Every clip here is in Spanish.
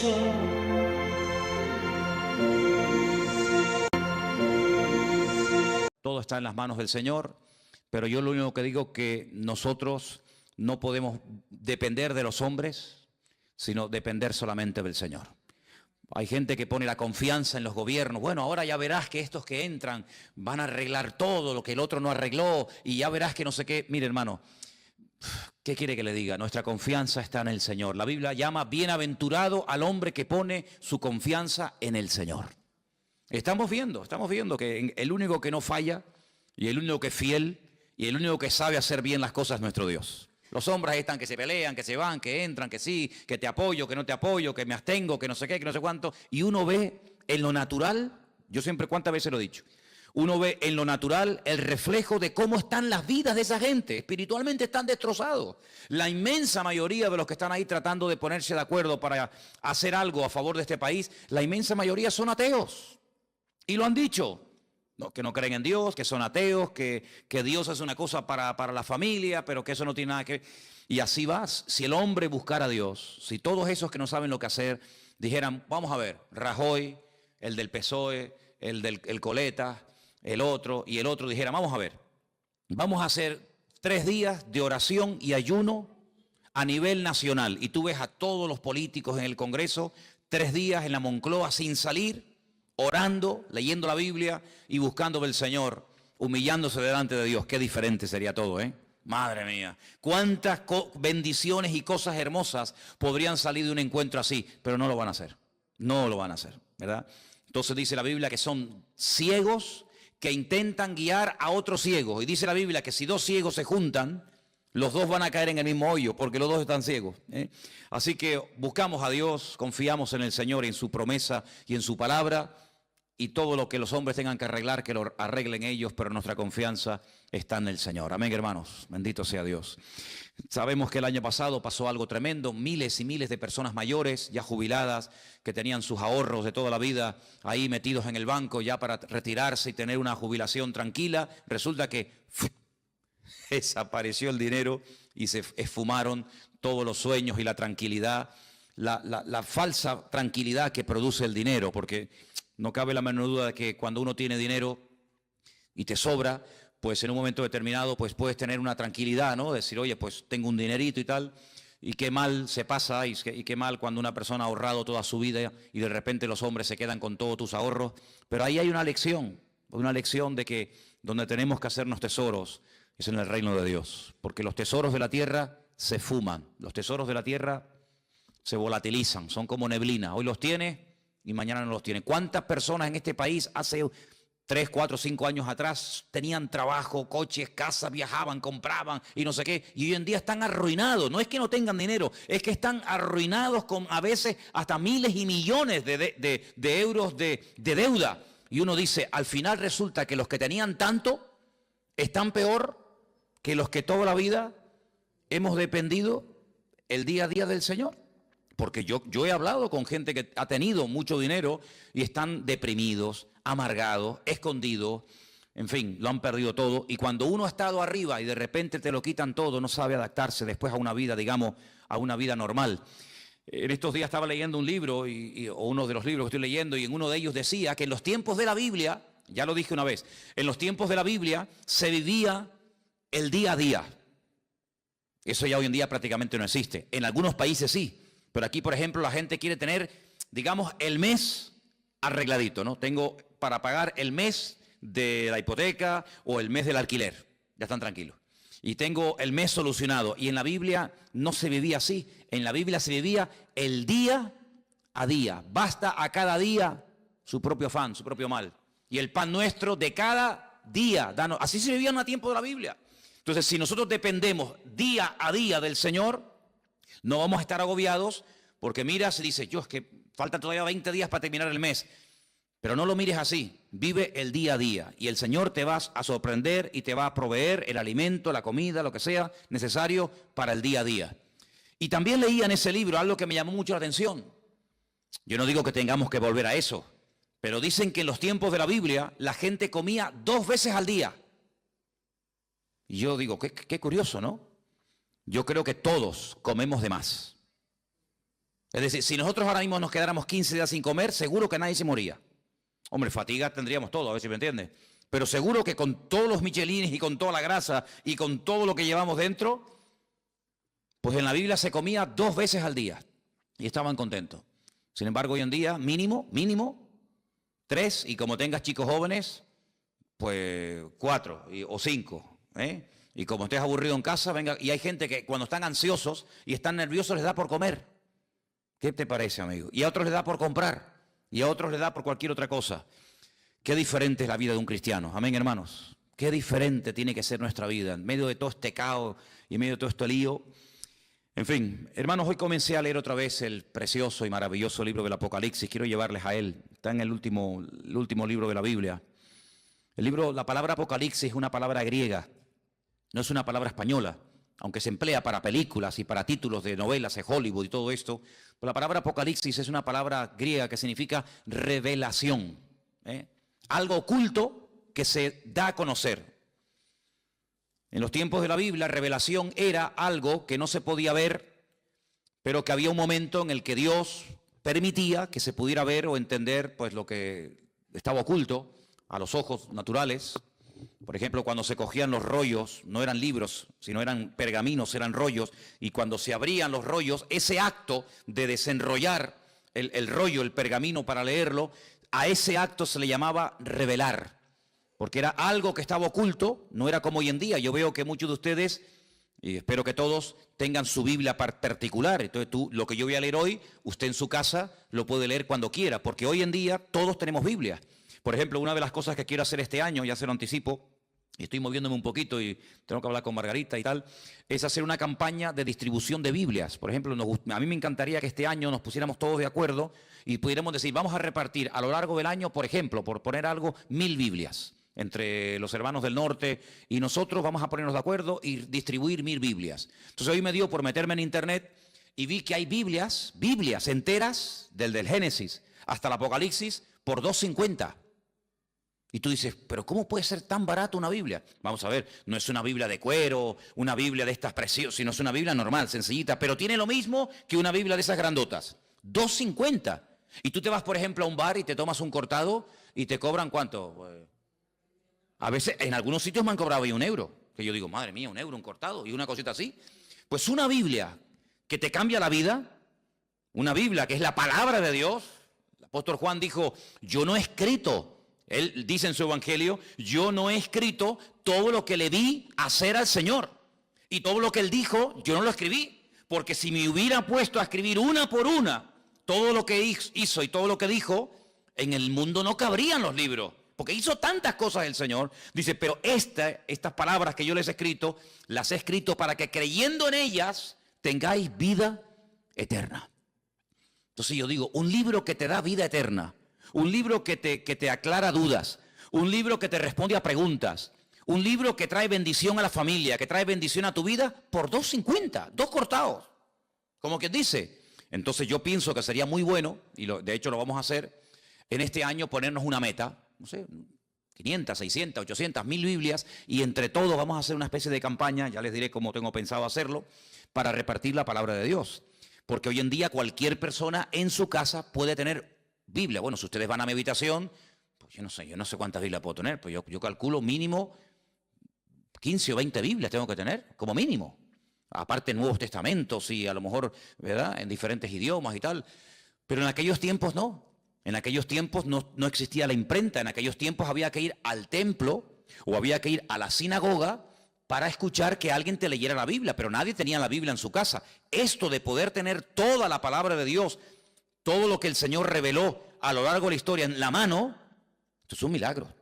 hecho. Todo está en las manos del Señor, pero yo lo único que digo es que nosotros no podemos depender de los hombres, sino depender solamente del Señor. Hay gente que pone la confianza en los gobiernos. Bueno, ahora ya verás que estos que entran van a arreglar todo lo que el otro no arregló y ya verás que no sé qué. Mire, hermano, ¿qué quiere que le diga? Nuestra confianza está en el Señor. La Biblia llama bienaventurado al hombre que pone su confianza en el Señor. Estamos viendo que el único que no falla y el único que es fiel y el único que sabe hacer bien las cosas es nuestro Dios. Los hombres ahí están que se pelean, que se van, que entran, que sí, que te apoyo, que no te apoyo, que me abstengo, que no sé qué, que no sé cuánto. Y uno ve en lo natural, yo siempre cuántas veces lo he dicho, uno ve en lo natural el reflejo de cómo están las vidas de esa gente. Espiritualmente están destrozados. La inmensa mayoría de los que están ahí tratando de ponerse de acuerdo para hacer algo a favor de este país, la inmensa mayoría son ateos. Y lo han dicho, no, que no creen en Dios, que son ateos, que Dios es una cosa para la familia, pero que eso no tiene nada que ver. Y así vas. Si el hombre buscara a Dios, si todos esos que no saben lo que hacer, dijeran, vamos a ver, Rajoy, el del PSOE, el Coleta, el otro y el otro, dijera, vamos a ver, vamos a hacer 3 días de oración y ayuno a nivel nacional. Y tú ves a todos los políticos en el Congreso, 3 días en la Moncloa sin salir, orando, leyendo la Biblia y buscando del Señor, humillándose delante de Dios. Qué diferente sería todo, ¿eh? Madre mía, cuántas bendiciones y cosas hermosas podrían salir de un encuentro así, pero no lo van a hacer, no lo van a hacer, ¿verdad? Entonces dice la Biblia que son ciegos que intentan guiar a otros ciegos, y dice la Biblia que si 2 ciegos se juntan, los 2 van a caer en el mismo hoyo, porque los 2 están ciegos, ¿eh? Así que buscamos a Dios, confiamos en el Señor, en su promesa y en su palabra, y todo lo que los hombres tengan que arreglar, que lo arreglen ellos, pero nuestra confianza está en el Señor. Amén, hermanos, bendito sea Dios. Sabemos que el año pasado pasó algo tremendo, miles y miles de personas mayores, ya jubiladas, que tenían sus ahorros de toda la vida ahí metidos en el banco ya para retirarse y tener una jubilación tranquila. Resulta que desapareció el dinero y se esfumaron todos los sueños y la tranquilidad, la falsa tranquilidad que produce el dinero, porque no cabe la menor duda de que cuando uno tiene dinero y te sobra, pues en un momento determinado pues puedes tener una tranquilidad, ¿no? Decir, oye, pues tengo un dinerito y tal, y qué mal se pasa y qué mal cuando una persona ha ahorrado toda su vida y de repente los hombres se quedan con todos tus ahorros. Pero ahí hay una lección de que donde tenemos que hacernos tesoros es en el reino de Dios, porque los tesoros de la tierra se fuman, los tesoros de la tierra se volatilizan, son como neblina, hoy los tienes y mañana no los tiene. ¿Cuántas personas en este país hace 3, 4, 5 años atrás tenían trabajo, coches, casas, viajaban, compraban y no sé qué? Y hoy en día están arruinados. No es que no tengan dinero, es que están arruinados con a veces hasta miles y millones de euros de deuda. Y uno dice, al final resulta que los que tenían tanto están peor que los que toda la vida hemos dependido el día a día del Señor. Porque yo he hablado con gente que ha tenido mucho dinero y están deprimidos, amargados, escondidos, en fin, lo han perdido todo. Y cuando uno ha estado arriba y de repente te lo quitan todo, no sabe adaptarse después a una vida, digamos, a una vida normal. En estos días estaba leyendo un libro, o uno de los libros que estoy leyendo, y en uno de ellos decía que en los tiempos de la Biblia, ya lo dije una vez, en los tiempos de la Biblia se vivía el día a día. Eso ya hoy en día prácticamente no existe. En algunos países sí. Pero aquí, por ejemplo, la gente quiere tener, digamos, el mes arregladito, ¿no? Tengo para pagar el mes de la hipoteca o el mes del alquiler. Ya están tranquilos. Y tengo el mes solucionado. Y en la Biblia no se vivía así. En la Biblia se vivía el día a día. Basta a cada día su propio afán, su propio mal. Y el pan nuestro de cada día. Así se vivía en el tiempo de la Biblia. Entonces, si nosotros dependemos día a día del Señor, no vamos a estar agobiados, porque mira, se dice, es que faltan todavía 20 días para terminar el mes. Pero no lo mires así, vive el día a día y el Señor te va a sorprender y te va a proveer el alimento, la comida, lo que sea necesario para el día a día. Y también leía en ese libro algo que me llamó mucho la atención. Yo no digo que tengamos que volver a eso, pero dicen que en los tiempos de la Biblia la gente comía 2 veces al día. Y yo digo, qué curioso, ¿no? Yo creo que todos comemos de más. Es decir, si nosotros ahora mismo nos quedáramos 15 días sin comer, seguro que nadie se moría. Hombre, fatiga tendríamos todo, a ver si me entiendes. Pero seguro que con todos los michelines y con toda la grasa y con todo lo que llevamos dentro, pues en la Biblia se comía 2 veces al día y estaban contentos. Sin embargo, hoy en día, mínimo, 3, y como tengas chicos jóvenes, pues 4 o 5, ¿eh? Y como estés aburrido en casa, venga, y hay gente que cuando están ansiosos y están nerviosos les da por comer. ¿Qué te parece, amigo? Y a otros les da por comprar, y a otros les da por cualquier otra cosa. Qué diferente es la vida de un cristiano. Amén, hermanos. Qué diferente tiene que ser nuestra vida en medio de todo este caos y en medio de todo este lío. En fin, hermanos, hoy comencé a leer otra vez el precioso y maravilloso libro del Apocalipsis. Quiero llevarles a él. Está en el último libro de la Biblia. La palabra Apocalipsis es una palabra griega, no es una palabra española, aunque se emplea para películas y para títulos de novelas de Hollywood y todo esto. Pero la palabra Apocalipsis es una palabra griega que significa revelación, ¿eh? Algo oculto que se da a conocer. En los tiempos de la Biblia, revelación era algo que no se podía ver, pero que había un momento en el que Dios permitía que se pudiera ver o entender pues lo que estaba oculto a los ojos naturales. Por ejemplo, cuando se cogían los rollos, no eran libros, sino eran pergaminos, eran rollos, y cuando se abrían los rollos, ese acto de desenrollar el rollo, el pergamino para leerlo, a ese acto se le llamaba revelar, porque era algo que estaba oculto, no era como hoy en día. Yo veo que muchos de ustedes, y espero que todos, tengan su Biblia particular. Entonces lo que yo voy a leer hoy, usted en su casa lo puede leer cuando quiera, porque hoy en día todos tenemos Biblia. Por ejemplo, una de las cosas que quiero hacer este año, ya se lo anticipo, y estoy moviéndome un poquito y tengo que hablar con Margarita y tal, es hacer una campaña de distribución de Biblias. Por ejemplo, a mí me encantaría que este año nos pusiéramos todos de acuerdo y pudiéramos decir, vamos a repartir a lo largo del año, por ejemplo, por poner algo, 1000 Biblias. Entre los hermanos del norte y nosotros vamos a ponernos de acuerdo y distribuir 1000 Biblias. Entonces hoy me dio por meterme en internet y vi que hay Biblias enteras, del Génesis hasta el Apocalipsis, por $2.50. Y tú dices, pero ¿cómo puede ser tan barato una Biblia? Vamos a ver, no es una Biblia de cuero, una Biblia de estas preciosas, sino es una Biblia normal, sencillita, pero tiene lo mismo que una Biblia de esas grandotas. $2.50. Y tú te vas, por ejemplo, a un bar y te tomas un cortado y te cobran ¿cuánto? Pues, a veces, en algunos sitios me han cobrado ahí €1. Que yo digo, madre mía, €1, un cortado y una cosita así. Pues una Biblia que te cambia la vida, una Biblia que es la palabra de Dios. El apóstol Juan dijo, yo no he escrito. Él dice en su evangelio, yo no he escrito todo lo que le vi hacer al Señor. Y todo lo que él dijo, yo no lo escribí. Porque si me hubiera puesto a escribir una por una todo lo que hizo y todo lo que dijo, en el mundo no cabrían los libros. Porque hizo tantas cosas el Señor. Dice, pero estas palabras que yo les he escrito, las he escrito para que creyendo en ellas tengáis vida eterna. Entonces yo digo, un libro que te da vida eterna. Un libro que te aclara dudas, un libro que te responde a preguntas, un libro que trae bendición a la familia, que trae bendición a tu vida por $2.50, 2 cortados. Como quien dice. Entonces yo pienso que sería muy bueno, y de hecho lo vamos a hacer, en este año ponernos una meta, no sé, 500, 600, 800, 1000 Biblias, y entre todos vamos a hacer una especie de campaña, ya les diré cómo tengo pensado hacerlo, para repartir la palabra de Dios. Porque hoy en día cualquier persona en su casa puede tener Biblia. Bueno, si ustedes van a mi habitación, pues yo no sé cuántas Biblias puedo tener, pues yo calculo mínimo 15 o 20 Biblias tengo que tener, como mínimo. Aparte Nuevos Testamentos y a lo mejor, ¿verdad?, en diferentes idiomas y tal. Pero en aquellos tiempos no. En aquellos tiempos no existía la imprenta. En aquellos tiempos había que ir al templo o había que ir a la sinagoga para escuchar que alguien te leyera la Biblia. Pero nadie tenía la Biblia en su casa. Esto de poder tener toda la palabra de Dios, todo lo que el Señor reveló a lo largo de la historia en la mano, esto es un milagro.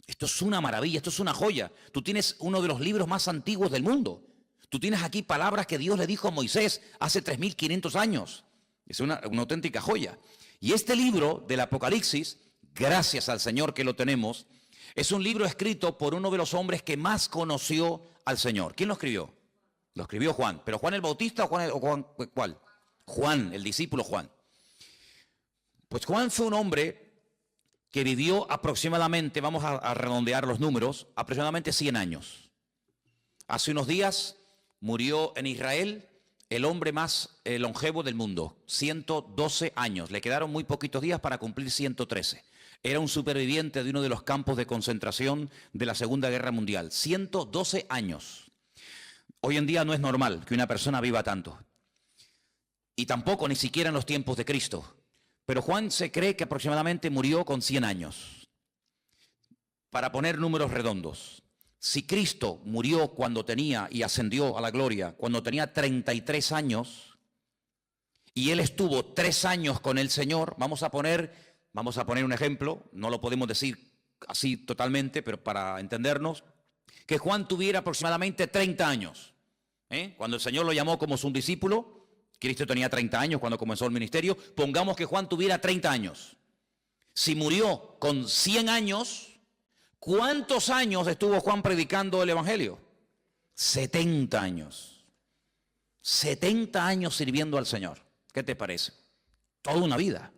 Esto es una maravilla, esto es una joya. Tú tienes uno de los libros más antiguos del mundo. Tú tienes aquí palabras que Dios le dijo a Moisés hace 3500 años. Es una auténtica joya. Y este libro del Apocalipsis, gracias al Señor que lo tenemos, es un libro escrito por uno de los hombres que más conoció al Señor. ¿Quién lo escribió? Lo escribió Juan. ¿Pero Juan el Bautista o Juan cuál? Juan, el discípulo Juan. Pues Juan fue un hombre que vivió aproximadamente, vamos a redondear los números, aproximadamente 100 años. Hace unos días murió en Israel el hombre más longevo del mundo, 112 años. Le quedaron muy poquitos días para cumplir 113. Era un superviviente de uno de los campos de concentración de la Segunda Guerra Mundial. 112 años. Hoy en día no es normal que una persona viva tanto. Y tampoco ni siquiera en los tiempos de Cristo. Pero Juan se cree que aproximadamente murió con 100 años. Para poner números redondos. Si Cristo murió cuando tenía y ascendió a la gloria, cuando tenía 33 años, y él estuvo 3 años con el Señor, vamos a poner un ejemplo, no lo podemos decir así totalmente, pero para entendernos, que Juan tuviera aproximadamente 30 años. Cuando el Señor lo llamó como su discípulo, Cristo tenía 30 años cuando comenzó el ministerio, pongamos que Juan tuviera 30 años. Si murió con 100 años, ¿cuántos años estuvo Juan predicando el Evangelio? 70 años. 70 años sirviendo al Señor. ¿Qué te parece? Toda una vida.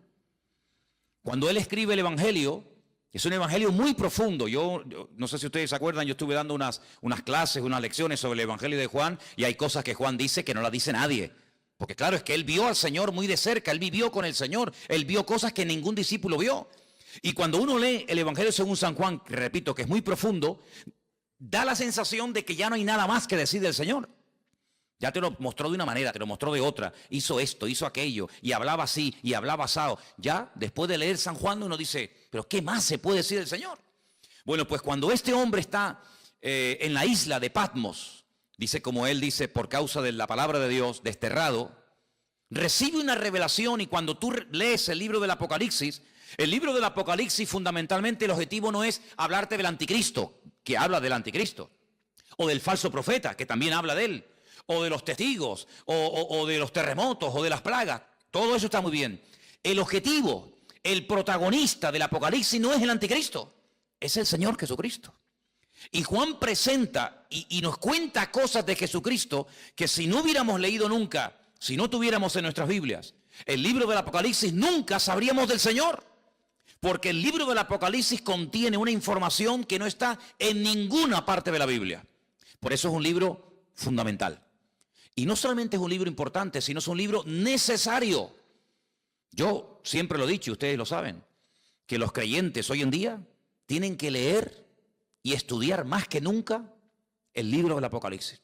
Cuando él escribe el Evangelio, es un Evangelio muy profundo. Yo no sé si ustedes se acuerdan, yo estuve dando unas clases, unas lecciones sobre el Evangelio de Juan, y hay cosas que Juan dice que no las dice nadie. Porque claro, es que él vio al Señor muy de cerca, él vivió con el Señor, él vio cosas que ningún discípulo vio. Y cuando uno lee el Evangelio según San Juan, que repito que es muy profundo, da la sensación de que ya no hay nada más que decir del Señor. Ya te lo mostró de una manera, te lo mostró de otra, hizo esto, hizo aquello, y hablaba así, y hablaba asado. Ya, después de leer San Juan, uno dice, ¿pero qué más se puede decir del Señor? Bueno, pues cuando este hombre está en la isla de Patmos, dice como él dice, por causa de la palabra de Dios, desterrado, recibe una revelación, y cuando tú lees el libro del Apocalipsis fundamentalmente el objetivo no es hablarte del anticristo, que habla del anticristo, o del falso profeta, que también habla de él, o de los testigos, o de los terremotos, o de las plagas. Todo eso está muy bien. El objetivo, el protagonista del Apocalipsis no es el anticristo, es el Señor Jesucristo. Y Juan presenta y nos cuenta cosas de Jesucristo que si no hubiéramos leído nunca, si no tuviéramos en nuestras Biblias el libro del Apocalipsis, nunca sabríamos del Señor. Porque el libro del Apocalipsis contiene una información que no está en ninguna parte de la Biblia. Por eso es un libro fundamental. Y no solamente es un libro importante, sino es un libro necesario. Yo siempre lo he dicho, y ustedes lo saben, que los creyentes hoy en día tienen que leer y estudiar más que nunca el libro del Apocalipsis.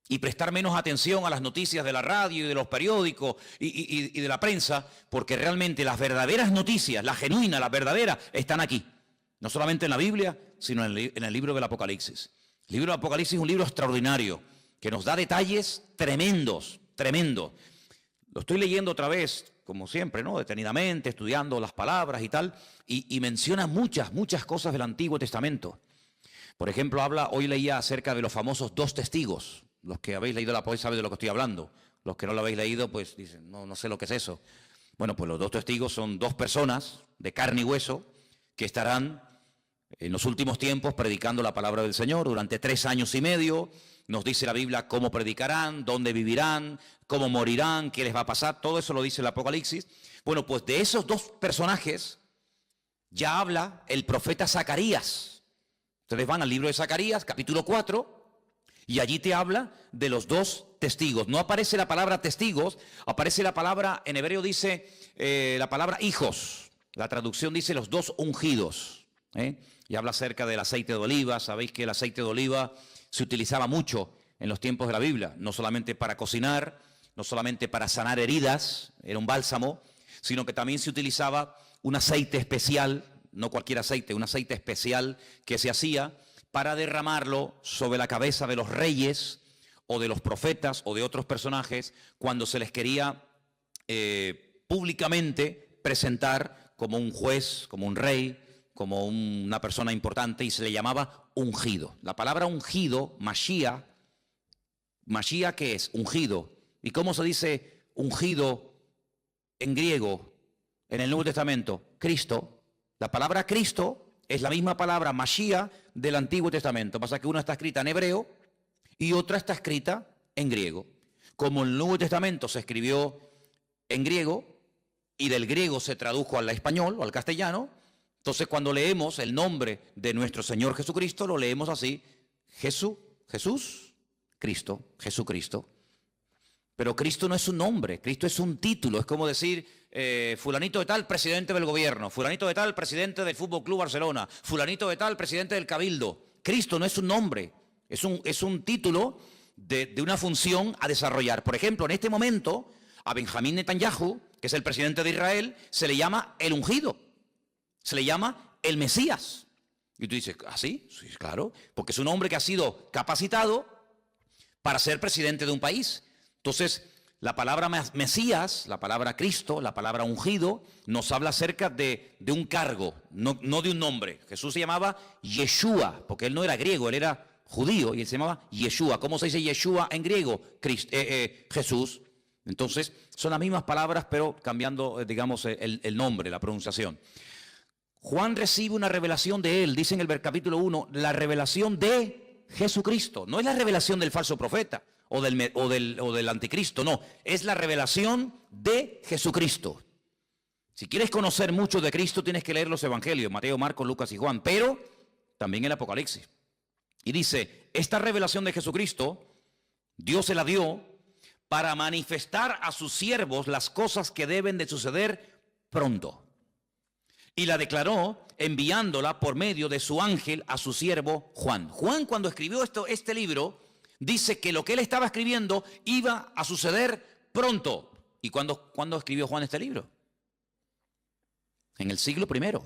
Y prestar menos atención a las noticias de la radio y de los periódicos y de la prensa, porque realmente las verdaderas noticias, las genuinas, las verdaderas, están aquí. No solamente en la Biblia, sino en el libro del Apocalipsis. El libro del Apocalipsis es un libro extraordinario, que nos da detalles tremendos, tremendos. Lo estoy leyendo otra vez, como siempre, ¿no? Detenidamente, estudiando las palabras y tal, y menciona muchas cosas del Antiguo Testamento. Por ejemplo, hoy leía acerca de los famosos 2 testigos. Los que habéis leído la poesía saben de lo que estoy hablando. Los que no lo habéis leído, pues dicen, no sé lo que es eso. Bueno, pues los 2 testigos son 2 personas de carne y hueso que estarán en los últimos tiempos predicando la palabra del Señor durante 3 años y medio. Nos dice la Biblia cómo predicarán, dónde vivirán, cómo morirán, qué les va a pasar. Todo eso lo dice el Apocalipsis. Bueno, pues de esos 2 personajes ya habla el profeta Zacarías. Ustedes van al libro de Zacarías, capítulo 4, y allí te habla de los 2 testigos. No aparece la palabra testigos, aparece la palabra, en hebreo dice la palabra hijos. La traducción dice los 2 ungidos. Y habla acerca del aceite de oliva. Sabéis que el aceite de oliva se utilizaba mucho en los tiempos de la Biblia, no solamente para cocinar, no solamente para sanar heridas, era un bálsamo, sino que también se utilizaba un aceite especial, no cualquier aceite, un aceite especial que se hacía para derramarlo sobre la cabeza de los reyes o de los profetas o de otros personajes cuando se les quería públicamente presentar como un juez, como un rey, como una persona importante, y se le llamaba ungido. La palabra ungido, Mashiach, ¿qué es? Ungido. ¿Y cómo se dice ungido en griego en el Nuevo Testamento? Cristo. La palabra Cristo es la misma palabra Mashiach del Antiguo Testamento. Pasa que una está escrita en hebreo y otra está escrita en griego. Como el Nuevo Testamento se escribió en griego y del griego se tradujo al español o al castellano, entonces cuando leemos el nombre de nuestro Señor Jesucristo, lo leemos así: Jesús, Cristo, Jesucristo. Pero Cristo no es un nombre, Cristo es un título. Es como decir, fulanito de tal, presidente del gobierno, fulanito de tal, presidente del Fútbol Club Barcelona, fulanito de tal, presidente del Cabildo. Cristo no es un nombre, es un título de una función a desarrollar. Por ejemplo, en este momento, a Benjamín Netanyahu, que es el presidente de Israel, se le llama el ungido, se le llama el Mesías. Y tú dices, ¿ah, sí? Sí, claro, porque es un hombre que ha sido capacitado para ser presidente de un país. Entonces, la palabra Mesías, la palabra Cristo, la palabra ungido, nos habla acerca de un cargo, no de un nombre. Jesús se llamaba Yeshua, porque él no era griego, él era judío y él se llamaba Yeshua. ¿Cómo se dice Yeshua en griego? Jesús. Entonces, son las mismas palabras, pero cambiando, digamos, el nombre, la pronunciación. Juan recibe una revelación de él, dice en el capítulo 1, la revelación de Jesucristo. No es la revelación del falso profeta o del anticristo, no. Es la revelación de Jesucristo. Si quieres conocer mucho de Cristo, tienes que leer los evangelios, Mateo, Marcos, Lucas y Juan, pero también el Apocalipsis. Y dice, esta revelación de Jesucristo, Dios se la dio para manifestar a sus siervos las cosas que deben de suceder pronto. Y la declaró enviándola por medio de su ángel a su siervo Juan. Juan, cuando escribió este libro, dice que lo que él estaba escribiendo iba a suceder pronto. ¿Y cuándo escribió Juan este libro? En el siglo I.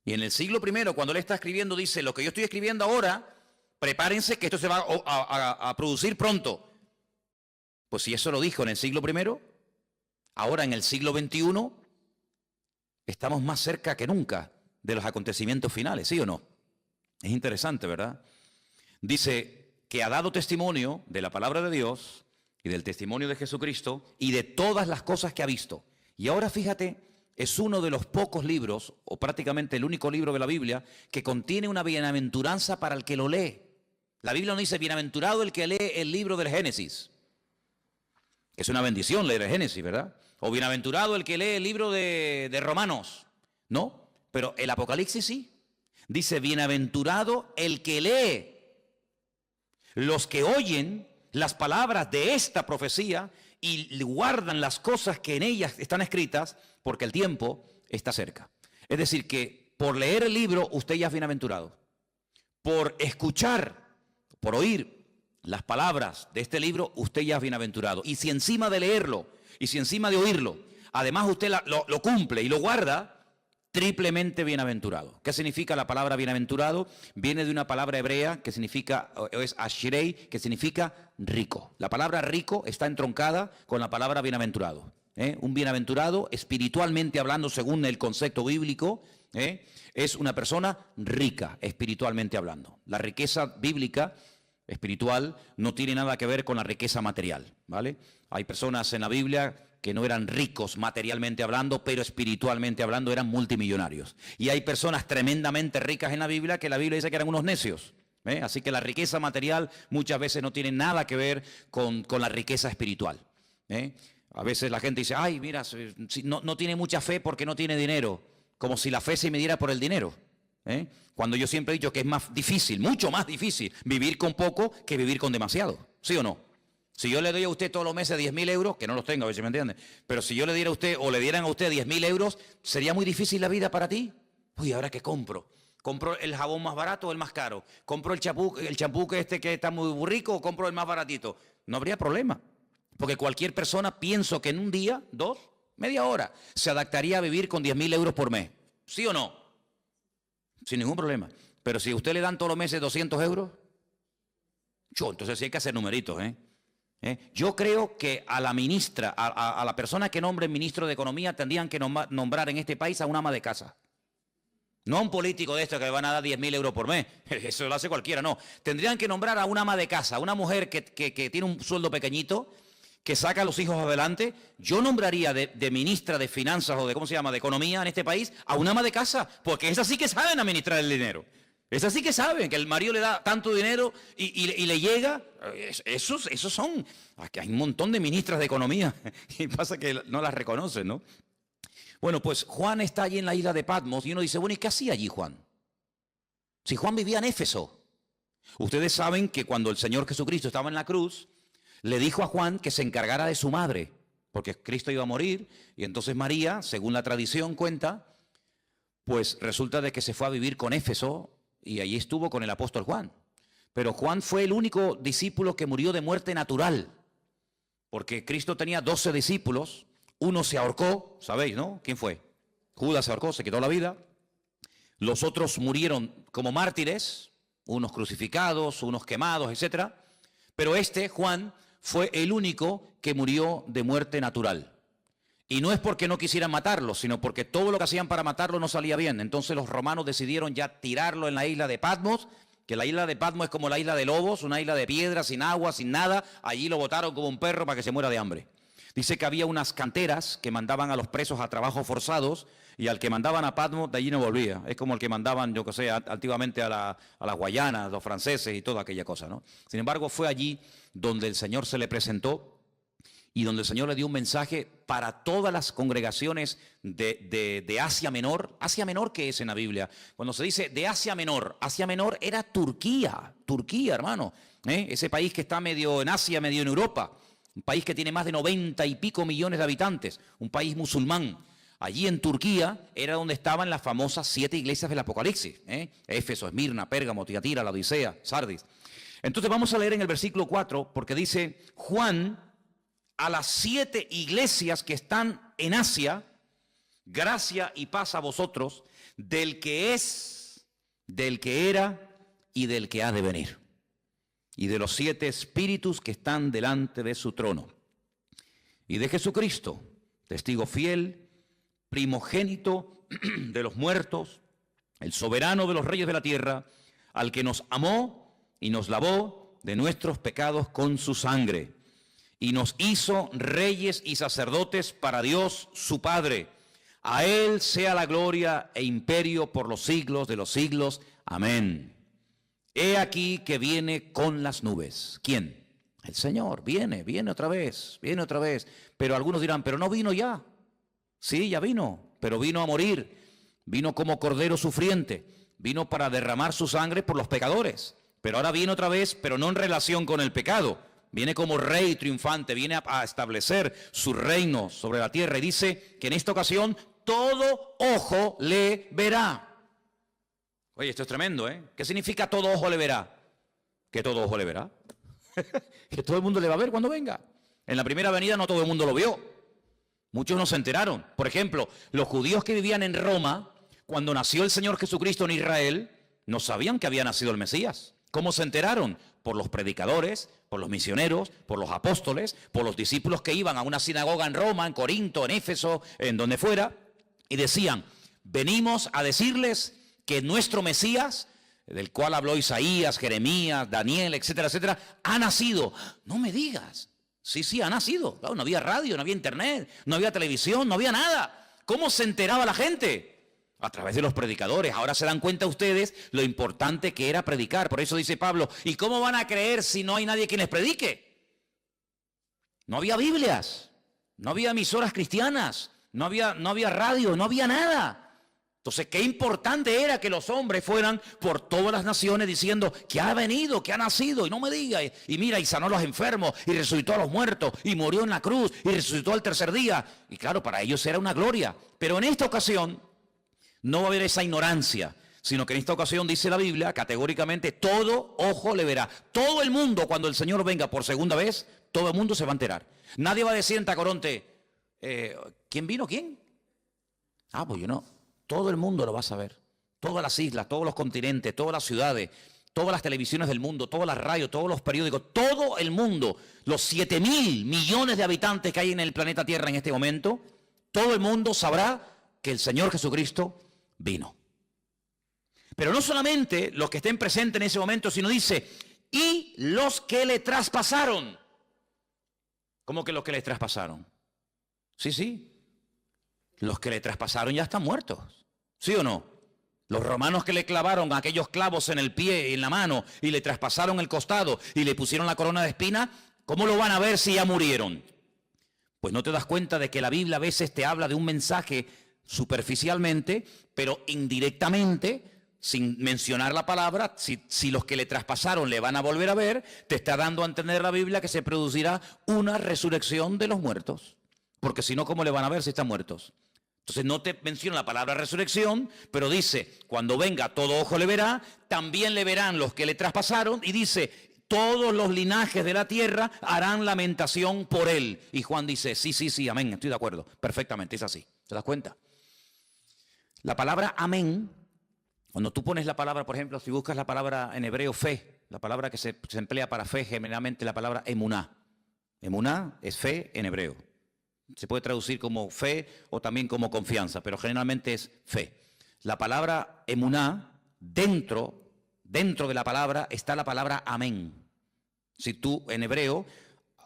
Y en el siglo I, cuando él está escribiendo, dice, lo que yo estoy escribiendo ahora, prepárense que esto se va a producir pronto. Pues si eso lo dijo en el siglo I, ahora en el siglo XXI, estamos más cerca que nunca de los acontecimientos finales, ¿sí o no? Es interesante, ¿verdad? Dice que ha dado testimonio de la palabra de Dios y del testimonio de Jesucristo y de todas las cosas que ha visto. Y ahora fíjate, es uno de los pocos libros, o prácticamente el único libro de la Biblia, que contiene una bienaventuranza para el que lo lee. La Biblia no dice, bienaventurado el que lee el libro del Génesis. Es una bendición leer el Génesis, ¿verdad? O bienaventurado el que lee el libro de Romanos. No, pero el Apocalipsis sí. Dice, bienaventurado el que lee. Los que oyen las palabras de esta profecía y guardan las cosas que en ellas están escritas, porque el tiempo está cerca. Es decir, que por leer el libro usted ya es bienaventurado. Por escuchar, por oír las palabras de este libro, usted ya es bienaventurado. Y si encima de leerlo, y si encima de oírlo, además usted lo cumple y lo guarda, triplemente bienaventurado. ¿Qué significa la palabra bienaventurado? Viene de una palabra hebrea que significa, es ashrei, que significa rico. La palabra rico está entroncada con la palabra bienaventurado. Un bienaventurado, espiritualmente hablando, según el concepto bíblico, es una persona rica, espiritualmente hablando. La riqueza bíblica espiritual no tiene nada que ver con la riqueza material, ¿vale? Hay personas en la Biblia que no eran ricos materialmente hablando, pero espiritualmente hablando eran multimillonarios. Y hay personas tremendamente ricas en la Biblia que la Biblia dice que eran unos necios. Así que la riqueza material muchas veces no tiene nada que ver con la riqueza espiritual. A veces la gente dice, ay, mira, no tiene mucha fe porque no tiene dinero, como si la fe se midiera por el dinero. Cuando yo siempre he dicho que es más difícil, mucho más difícil, vivir con poco que vivir con demasiado. ¿Sí o no? Si yo le doy a usted todos los meses 10.000 euros, que no los tengo, a ver si me entiende, pero si yo le diera a usted o le dieran a usted 10.000 euros, ¿sería muy difícil la vida para ti? Uy, ¿ahora qué compro? ¿Compro el jabón más barato o el más caro? ¿Compro el champú que está muy rico o compro el más baratito? No habría problema, porque cualquier persona, pienso que en un día, 2, media hora, se adaptaría a vivir con 10.000 euros por mes. ¿Sí o no? Sin ningún problema. Pero si a usted le dan todos los meses 200 euros, entonces sí hay que hacer numeritos, Yo creo que a la ministra, a la persona que nombre ministro de Economía, tendrían que nombrar en este país a un ama de casa. No a un político de estos que le van a dar 10.000 euros por mes. Eso lo hace cualquiera, no. Tendrían que nombrar a un ama de casa, una mujer que tiene un sueldo pequeñito, que saca a los hijos adelante. Yo nombraría de ministra de Finanzas o de Economía en este país a una ama de casa, porque esas sí que saben administrar el dinero. Esas sí que saben que el marido le da tanto dinero y le llega. Esos son. Aquí hay un montón de ministras de Economía y pasa que no las reconocen, ¿no? Bueno, pues Juan está allí en la isla de Patmos y uno dice, bueno, ¿y qué hacía allí Juan? Si Juan vivía en Éfeso. Ustedes saben que cuando el Señor Jesucristo estaba en la cruz, le dijo a Juan que se encargara de su madre, porque Cristo iba a morir, y entonces María, según la tradición cuenta, pues resulta de que se fue a vivir con Éfeso, y allí estuvo con el apóstol Juan. Pero Juan fue el único discípulo que murió de muerte natural, porque Cristo tenía 12 discípulos, uno se ahorcó, ¿sabéis, no? ¿Quién fue? Judas se ahorcó, se quitó la vida. Los otros murieron como mártires, unos crucificados, unos quemados, etc. Pero Juan, fue el único que murió de muerte natural. Y no es porque no quisieran matarlo, sino porque todo lo que hacían para matarlo no salía bien. Entonces los romanos decidieron ya tirarlo en la isla de Patmos, que la isla de Patmos es como la isla de Lobos, una isla de piedra, sin agua, sin nada. Allí lo botaron como un perro para que se muera de hambre. Dice que había unas canteras que mandaban a los presos a trabajos forzados, y al que mandaban a Patmos de allí no volvía. Es como el que mandaban, yo que sé, antiguamente a las Guayanas, los franceses y toda aquella cosa, ¿no? Sin embargo, fue allí donde el Señor se le presentó y donde el Señor le dio un mensaje para todas las congregaciones de Asia Menor. Asia Menor, ¿qué es en la Biblia? Cuando se dice de Asia Menor era Turquía, hermano. Ese país que está medio en Asia, medio en Europa. Un país que tiene más de 90 y pico millones de habitantes, un país musulmán. Allí en Turquía era donde estaban las famosas 7 iglesias del Apocalipsis. Éfeso, Esmirna, Pérgamo, Tiatira, Laodicea, Sardis. Entonces vamos a leer en el versículo 4, porque dice: Juan, a las 7 iglesias que están en Asia, gracia y paz a vosotros, del que es, del que era y del que ha de venir, y de los 7 espíritus que están delante de su trono, y de Jesucristo, testigo fiel, primogénito de los muertos, el soberano de los reyes de la tierra, al que nos amó y nos lavó de nuestros pecados con su sangre, y nos hizo reyes y sacerdotes para Dios su Padre. A Él sea la gloria e imperio por los siglos de los siglos. Amén. He aquí que viene con las nubes. ¿Quién? El Señor. Viene otra vez, viene otra vez. Pero algunos dirán, pero no vino ya. Sí, ya vino, pero vino a morir. Vino como cordero sufriente. Vino para derramar su sangre por los pecadores. Pero ahora viene otra vez, pero no en relación con el pecado. Viene como rey triunfante, viene a establecer su reino sobre la tierra. Y dice que en esta ocasión todo ojo le verá. Oye, esto es tremendo, ¿eh? ¿Qué significa todo ojo le verá? Que todo ojo le verá. Que todo el mundo le va a ver cuando venga. En la primera venida no todo el mundo lo vio. Muchos no se enteraron. Por ejemplo, los judíos que vivían en Roma, cuando nació el Señor Jesucristo en Israel, no sabían que había nacido el Mesías. ¿Cómo se enteraron? Por los predicadores, por los misioneros, por los apóstoles, por los discípulos que iban a una sinagoga en Roma, en Corinto, en Éfeso, en donde fuera, y decían: venimos a decirles que nuestro Mesías, del cual habló Isaías, Jeremías, Daniel, etcétera, etcétera, ha nacido. No me digas. Sí, ha nacido. Claro, no había radio, no había internet, no había televisión, no había nada. ¿Cómo se enteraba la gente? A través de los predicadores. Ahora se dan cuenta ustedes lo importante que era predicar. Por eso dice Pablo: ¿y cómo van a creer si no hay nadie que les predique? No había Biblias, no había emisoras cristianas, no había radio, no había nada. Entonces, qué importante era que los hombres fueran por todas las naciones diciendo que ha venido, que ha nacido, y no me diga, y mira, y sanó a los enfermos, y resucitó a los muertos, y murió en la cruz, y resucitó al tercer día. Y claro, para ellos era una gloria. Pero en esta ocasión no va a haber esa ignorancia, sino que en esta ocasión dice la Biblia categóricamente: todo ojo le verá. Todo el mundo, cuando el Señor venga por segunda vez, todo el mundo se va a enterar. Nadie va a decir en Tacoronte: ¿quién vino? ¿Quién? Pues yo no. Todo el mundo lo va a saber. Todas las islas, todos los continentes, todas las ciudades, todas las televisiones del mundo, todas las radios, todos los periódicos, todo el mundo, los 7.000 millones de habitantes que hay en el planeta Tierra en este momento, todo el mundo sabrá que el Señor Jesucristo vino. Pero no solamente los que estén presentes en ese momento, sino dice: y los que le traspasaron. ¿Cómo que los que le traspasaron? Sí. Los que le traspasaron ya están muertos. ¿Sí o no? Los romanos que le clavaron aquellos clavos en el pie y en la mano y le traspasaron el costado y le pusieron la corona de espina, ¿cómo lo van a ver si ya murieron? Pues no te das cuenta de que la Biblia a veces te habla de un mensaje superficialmente, pero indirectamente sin mencionar la palabra, si los que le traspasaron le van a volver a ver, te está dando a entender la Biblia que se producirá una resurrección de los muertos. Porque si no, ¿cómo le van a ver si están muertos? Entonces no te menciona la palabra resurrección, pero dice, cuando venga todo ojo le verá, también le verán los que le traspasaron, y dice, todos los linajes de la tierra harán lamentación por él. Y Juan dice, sí, amén, estoy de acuerdo, perfectamente, es así. ¿Te das cuenta? La palabra amén, cuando tú pones la palabra, por ejemplo, si buscas la palabra en hebreo fe, la palabra que se emplea para fe, generalmente la palabra emuná. Emuná es fe en hebreo. Se puede traducir como fe o también como confianza, pero generalmente es fe. La palabra emuná, dentro de la palabra está la palabra amén. Si tú, en hebreo,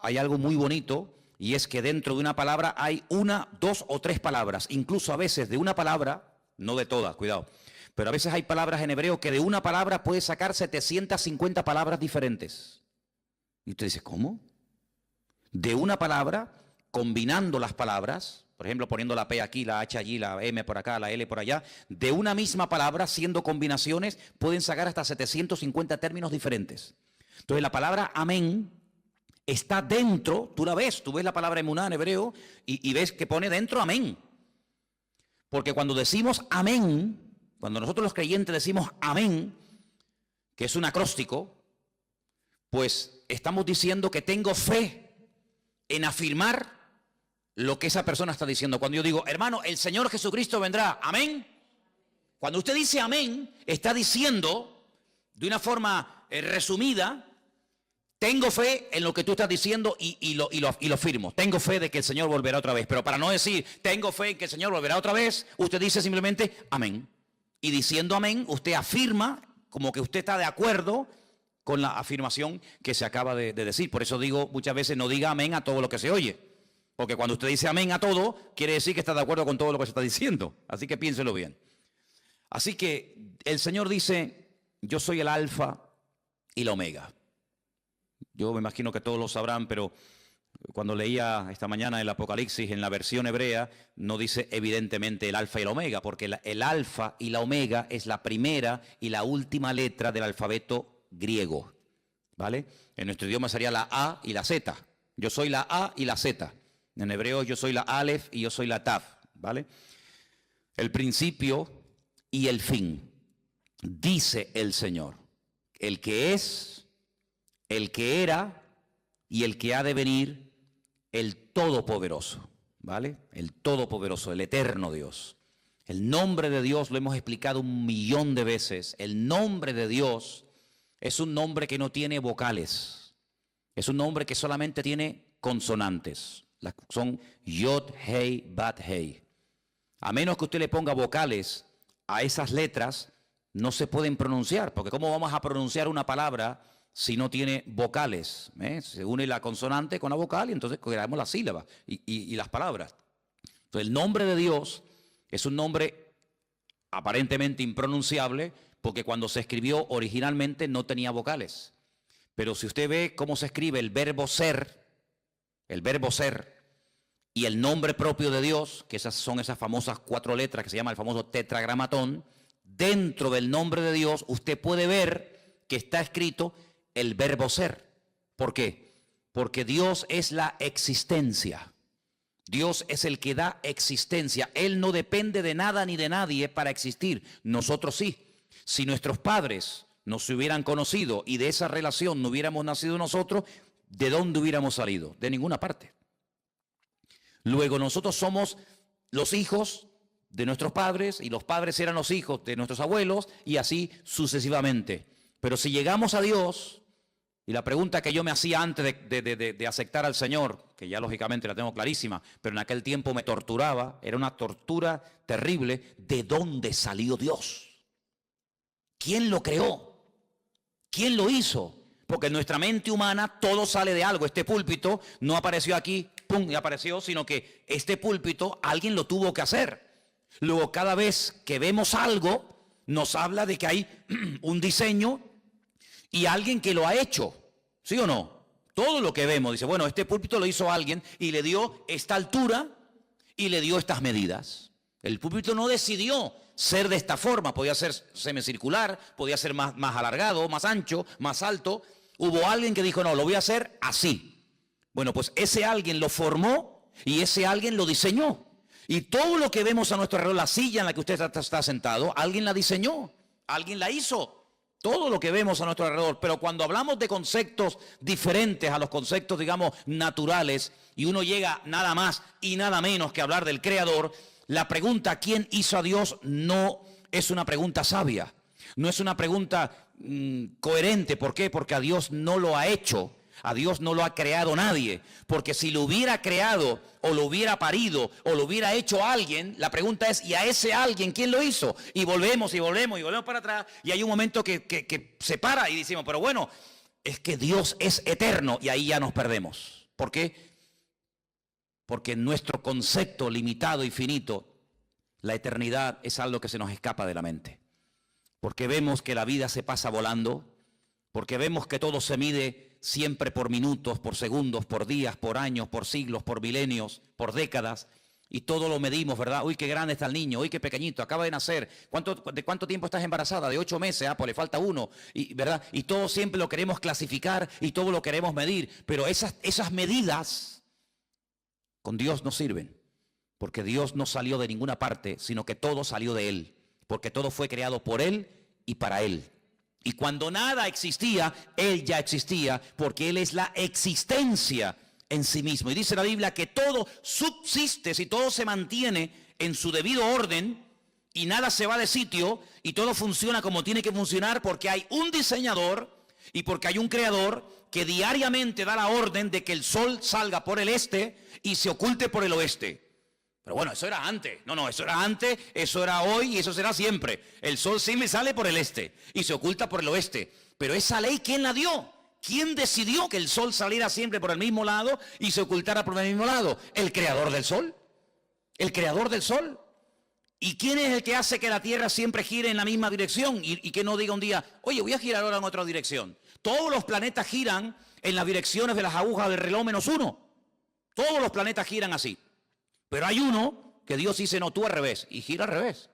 hay algo muy bonito, y es que dentro de una palabra hay una, dos o tres palabras. Incluso a veces de una palabra, no de todas, cuidado, pero a veces hay palabras en hebreo que de una palabra puedes sacar 750 palabras diferentes. Y usted dice, ¿cómo? De una palabra, combinando las palabras, por ejemplo, poniendo la P aquí, la H allí, la M por acá, la L por allá, de una misma palabra, siendo combinaciones, pueden sacar hasta 750 términos diferentes. Entonces la palabra amén está dentro, tú ves la palabra emuná en hebreo y ves que pone dentro amén. Porque cuando decimos amén, cuando nosotros los creyentes decimos amén, que es un acróstico, pues estamos diciendo que tengo fe en afirmar lo que esa persona está diciendo. Cuando yo digo, hermano, el Señor Jesucristo vendrá, amén. Cuando usted dice amén, está diciendo de una forma resumida, tengo fe en lo que tú estás diciendo y lo firmo. Tengo fe de que el Señor volverá otra vez. Pero para no decir, tengo fe en que el Señor volverá otra vez, usted dice simplemente, amén. Y diciendo amén, usted afirma como que usted está de acuerdo con la afirmación que se acaba de decir. Por eso digo muchas veces, no diga amén a todo lo que se oye. Porque cuando usted dice amén a todo, quiere decir que está de acuerdo con todo lo que se está diciendo. Así que piénselo bien. Así que el Señor dice, yo soy el alfa y la omega. Yo me imagino que todos lo sabrán, pero cuando leía esta mañana el Apocalipsis en la versión hebrea, no dice evidentemente el alfa y la omega, porque el alfa y la omega es la primera y la última letra del alfabeto griego, ¿vale? En nuestro idioma sería la A y la Z. Yo soy la A y la Z. En hebreo yo soy la Aleph y yo soy la Taf, ¿vale? El principio y el fin, dice el Señor, el que es, el que era y el que ha de venir, el Todopoderoso, ¿vale? El Todopoderoso, el eterno Dios. El nombre de Dios lo hemos explicado 1.000.000 de veces. El nombre de Dios es un nombre que no tiene vocales. Es un nombre que solamente tiene consonantes. Son Yod, Hei, Bat, Hei. A menos que usted le ponga vocales a esas letras, no se pueden pronunciar. Porque ¿cómo vamos a pronunciar una palabra si no tiene vocales? Se une la consonante con la vocal y entonces creamos las sílabas y las palabras. Entonces el nombre de Dios es un nombre aparentemente impronunciable porque cuando se escribió originalmente no tenía vocales. Pero si usted ve cómo se escribe el verbo ser y el nombre propio de Dios, que son esas famosas 4 letras que se llama el famoso tetragramatón, dentro del nombre de Dios usted puede ver que está escrito el verbo ser. ¿Por qué? Porque Dios es la existencia. Dios es el que da existencia. Él no depende de nada ni de nadie para existir. Nosotros sí. Si nuestros padres no se hubieran conocido y de esa relación no hubiéramos nacido nosotros, ¿de dónde hubiéramos salido? De ninguna parte. Luego nosotros somos los hijos de nuestros padres y los padres eran los hijos de nuestros abuelos y así sucesivamente. Pero si llegamos a Dios, y la pregunta que yo me hacía antes de aceptar al Señor, que ya lógicamente la tengo clarísima, pero en aquel tiempo me torturaba, era una tortura terrible, ¿de dónde salió Dios? ¿Quién lo creó? ¿Quién lo hizo? Porque en nuestra mente humana todo sale de algo. Este púlpito no apareció aquí, pum, y apareció, sino que este púlpito alguien lo tuvo que hacer. Luego cada vez que vemos algo, nos habla de que hay un diseño y alguien que lo ha hecho, ¿sí o no? Todo lo que vemos, dice, bueno, este púlpito lo hizo alguien y le dio esta altura y le dio estas medidas. El púlpito no decidió ser de esta forma. Podía ser semicircular, podía ser más alargado, más ancho, más alto. Hubo alguien que dijo, no, lo voy a hacer así. Bueno, pues ese alguien lo formó y ese alguien lo diseñó. Y todo lo que vemos a nuestro alrededor, la silla en la que usted está sentado, alguien la diseñó, alguien la hizo. Todo lo que vemos a nuestro alrededor. Pero cuando hablamos de conceptos diferentes a los conceptos, digamos, naturales, y uno llega nada más y nada menos que hablar del Creador, la pregunta ¿quién hizo a Dios? No es una pregunta sabia. No es una pregunta coherente. ¿Por qué? Porque a Dios no lo ha hecho. A Dios no lo ha creado nadie, porque si lo hubiera creado o lo hubiera parido o lo hubiera hecho alguien, la pregunta es, ¿y a ese alguien quién lo hizo? Y volvemos para atrás y hay un momento que se para y decimos, pero bueno, es que Dios es eterno y ahí ya nos perdemos. ¿Por qué? Porque en nuestro concepto limitado y finito, la eternidad es algo que se nos escapa de la mente. Porque vemos que la vida se pasa volando, porque vemos que todo se mide siempre por minutos, por segundos, por días, por años, por siglos, por milenios, por décadas, y todo lo medimos, ¿verdad? Uy, qué grande está el niño, uy, qué pequeñito, acaba de nacer. ¿De cuánto tiempo estás embarazada? De 8 meses, pues le falta 1, ¿verdad? Y todo siempre lo queremos clasificar y todo lo queremos medir, pero esas medidas con Dios no sirven, porque Dios no salió de ninguna parte, sino que todo salió de Él, porque todo fue creado por Él y para Él. Y cuando nada existía, Él ya existía, porque Él es la existencia en sí mismo. Y dice la Biblia que todo subsiste, si todo se mantiene en su debido orden y nada se va de sitio y todo funciona como tiene que funcionar, porque hay un diseñador y porque hay un creador que diariamente da la orden de que el sol salga por el este y se oculte por el oeste. Pero bueno, eso era antes. No, eso era antes, eso era hoy y eso será siempre. El sol siempre sale por el este y se oculta por el oeste. Pero esa ley, ¿quién la dio? ¿Quién decidió que el sol saliera siempre por el mismo lado y se ocultara por el mismo lado? El creador del sol. El creador del sol. ¿Y quién es el que hace que la Tierra siempre gire en la misma dirección? Y que no diga un día, oye, voy a girar ahora en otra dirección. Todos los planetas giran en las direcciones de las agujas del reloj -1. Todos los planetas giran así. Pero hay uno que Dios dice, no, tú al revés, y gira al revés.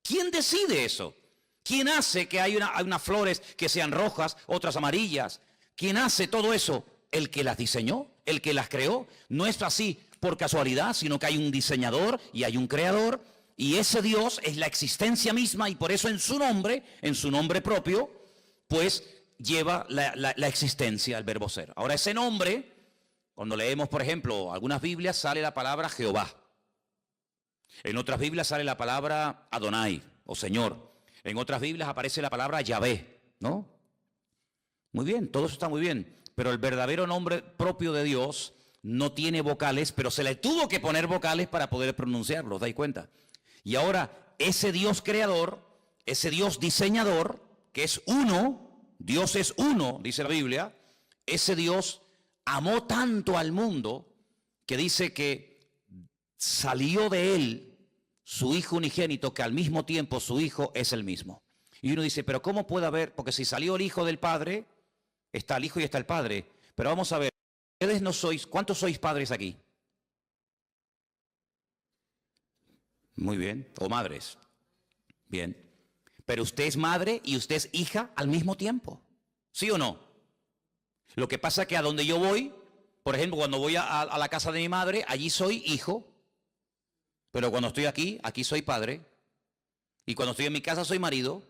¿Quién decide eso? ¿Quién hace que hay unas flores que sean rojas, otras amarillas? ¿Quién hace todo eso? El que las diseñó, el que las creó. No es así por casualidad, sino que hay un diseñador y hay un creador. Y ese Dios es la existencia misma y por eso en su nombre propio, pues lleva la existencia, el verbo ser. Ahora ese nombre, cuando leemos, por ejemplo, algunas Biblias sale la palabra Jehová. En otras Biblias sale la palabra Adonai, o Señor. En otras Biblias aparece la palabra Yahvé, ¿no? Muy bien, todo eso está muy bien. Pero el verdadero nombre propio de Dios no tiene vocales, pero se le tuvo que poner vocales para poder pronunciarlo, ¿os dais cuenta? Y ahora, ese Dios creador, ese Dios diseñador, que es uno, Dios es uno, dice la Biblia, ese Dios amó tanto al mundo que dice que salió de él su Hijo unigénito, que al mismo tiempo su Hijo es el mismo. Y uno dice, pero ¿cómo puede haber? Porque si salió el Hijo del Padre, está el Hijo y está el Padre. Pero vamos a ver, ustedes no sois, ¿cuántos sois padres aquí? Muy bien, o madres. Bien. Pero usted es madre y usted es hija al mismo tiempo. ¿Sí o no? Lo que pasa es que a donde yo voy, por ejemplo, cuando voy a la casa de mi madre, allí soy hijo. Pero cuando estoy aquí, aquí soy padre. Y cuando estoy en mi casa soy marido.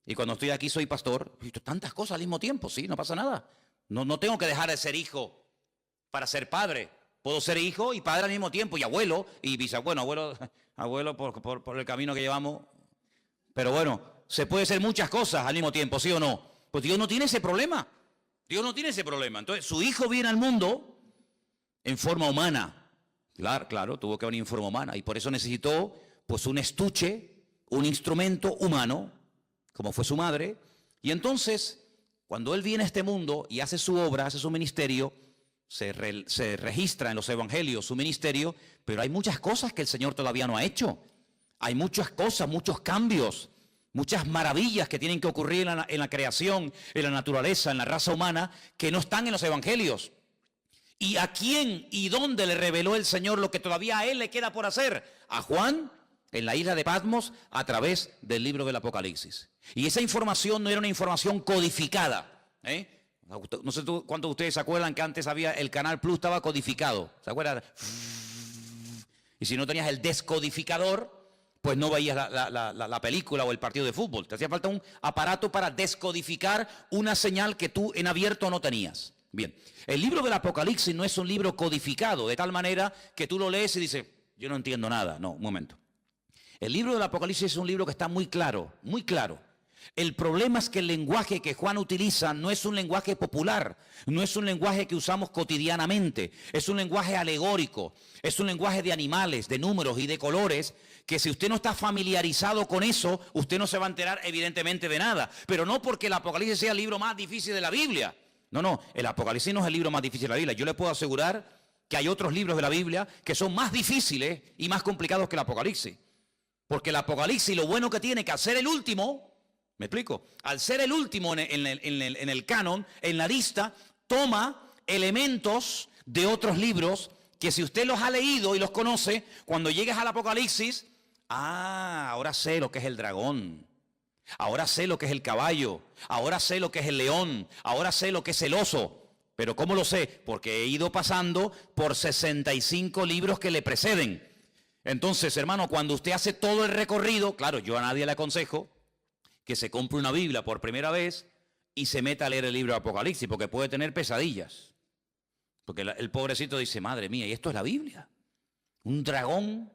Y cuando estoy aquí soy pastor. Tantas cosas al mismo tiempo, sí, no pasa nada. No tengo que dejar de ser hijo para ser padre. Puedo ser hijo y padre al mismo tiempo. Y abuelo y bisabuelo. Abuelo por el camino que llevamos. Pero bueno, se puede ser muchas cosas al mismo tiempo, ¿sí o no? Pues Dios no tiene ese problema. Dios no tiene ese problema. Entonces, su Hijo viene al mundo en forma humana. Claro, tuvo que venir en forma humana. Y por eso necesitó, pues, un estuche, un instrumento humano, como fue su madre. Y entonces, cuando Él viene a este mundo y hace su obra, hace su ministerio, se registra en los evangelios su ministerio, pero hay muchas cosas que el Señor todavía no ha hecho. Hay muchas cosas, muchos cambios, muchas maravillas que tienen que ocurrir en la creación, en la naturaleza, en la raza humana, que no están en los evangelios. ¿Y a quién y dónde le reveló el Señor lo que todavía a Él le queda por hacer? A Juan en la isla de Patmos a través del libro del Apocalipsis. Y esa información no era una información codificada. No sé cuántos de ustedes se acuerdan que antes había el Canal Plus, estaba codificado. ¿Se acuerdan? Y si no tenías el descodificador, pues no veías la película o el partido de fútbol. Te hacía falta un aparato para descodificar una señal que tú en abierto no tenías. Bien, el libro del Apocalipsis no es un libro codificado, de tal manera que tú lo lees y dices, yo no entiendo nada. No, un momento. El libro del Apocalipsis es un libro que está muy claro, muy claro. El problema es que el lenguaje que Juan utiliza no es un lenguaje popular, no es un lenguaje que usamos cotidianamente, es un lenguaje alegórico, es un lenguaje de animales, de números y de colores, que si usted no está familiarizado con eso, usted no se va a enterar evidentemente de nada. Pero no porque el Apocalipsis sea el libro más difícil de la Biblia. No, el Apocalipsis no es el libro más difícil de la Biblia. Yo le puedo asegurar que hay otros libros de la Biblia que son más difíciles y más complicados que el Apocalipsis. Porque el Apocalipsis, lo bueno que tiene que al ser el último, ¿me explico? Al ser el último en el canon, en la lista, toma elementos de otros libros que si usted los ha leído y los conoce, cuando llegues al Apocalipsis, ahora sé lo que es el dragón, ahora sé lo que es el caballo, ahora sé lo que es el león, ahora sé lo que es el oso. ¿Pero cómo lo sé? Porque he ido pasando por 65 libros que le preceden. Entonces, hermano, cuando usted hace todo el recorrido, claro, yo a nadie le aconsejo que se compre una Biblia por primera vez y se meta a leer el libro de Apocalipsis, porque puede tener pesadillas. Porque el pobrecito dice, madre mía, ¿y esto es la Biblia? Un dragón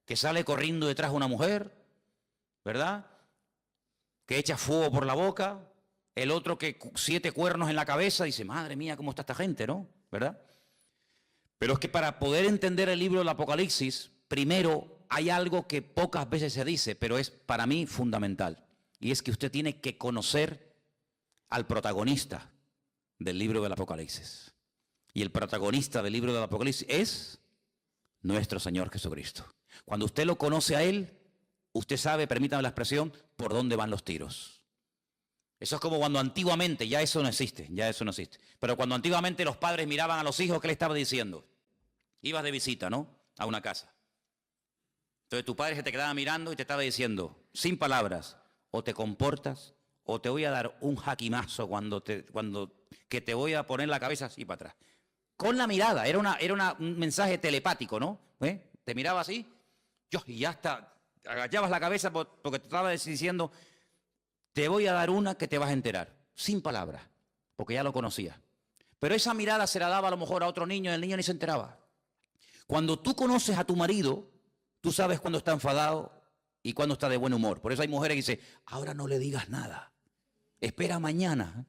que sale corriendo detrás de una mujer, ¿verdad? Que echa fuego por la boca, el otro que 7 cuernos en la cabeza, dice, madre mía, ¿cómo está esta gente, no? ¿Verdad? Pero es que para poder entender el libro del Apocalipsis, primero hay algo que pocas veces se dice, pero es para mí fundamental. Y es que usted tiene que conocer al protagonista del libro del Apocalipsis. Y el protagonista del libro del Apocalipsis es nuestro Señor Jesucristo. Cuando usted lo conoce a Él, usted sabe, permítame la expresión, por dónde van los tiros. Eso es como cuando antiguamente, ya eso no existe, Pero cuando antiguamente los padres miraban a los hijos, ¿qué le estaba diciendo? Ibas de visita, ¿no? A una casa. Entonces tu padre se te quedaba mirando y te estaba diciendo, sin palabras, o te comportas, o te voy a dar un jaquimazo que te voy a poner la cabeza así para atrás. Con la mirada, era un mensaje telepático, ¿no? Te miraba así, y ya hasta agachabas la cabeza porque te estaba diciendo, te voy a dar una que te vas a enterar, sin palabras, porque ya lo conocía. Pero esa mirada se la daba a lo mejor a otro niño y el niño ni se enteraba. Cuando tú conoces a tu marido, tú sabes cuándo está enfadado y cuándo está de buen humor. Por eso hay mujeres que dicen, ahora no le digas nada, espera mañana.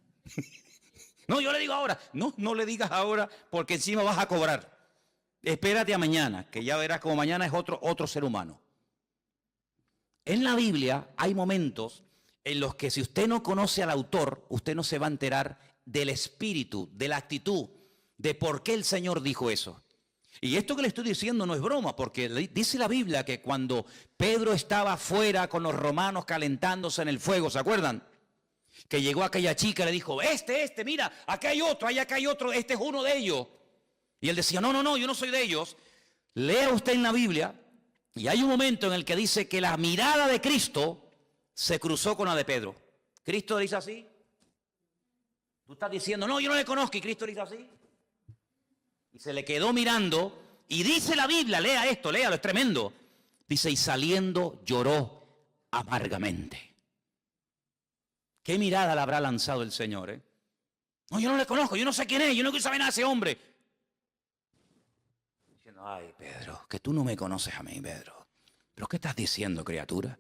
No, yo le digo ahora. No le digas ahora porque encima vas a cobrar. Espérate a mañana, que ya verás como mañana es otro ser humano. En la Biblia hay momentos en los que si usted no conoce al autor, usted no se va a enterar del espíritu, de la actitud, de por qué el Señor dijo eso. Y esto que le estoy diciendo no es broma, porque dice la Biblia que cuando Pedro estaba afuera con los romanos calentándose en el fuego, ¿se acuerdan? Que llegó aquella chica y le dijo, mira, acá hay otro, este es uno de ellos. Y él decía, no, yo no soy de ellos. Lea usted en la Biblia y hay un momento en el que dice que la mirada de Cristo se cruzó con la de Pedro. Cristo le dice así. Tú estás diciendo, no, yo no le conozco, y Cristo le dice así. Y se le quedó mirando y dice la Biblia, lea esto, léalo, es tremendo. Dice, y saliendo lloró amargamente. ¿Qué mirada le habrá lanzado el Señor? No, yo no le conozco, yo no sé quién es, yo no quiero saber nada de ese hombre. Diciendo, ay, Pedro, que tú no me conoces a mí, Pedro. ¿Pero qué estás diciendo, criatura?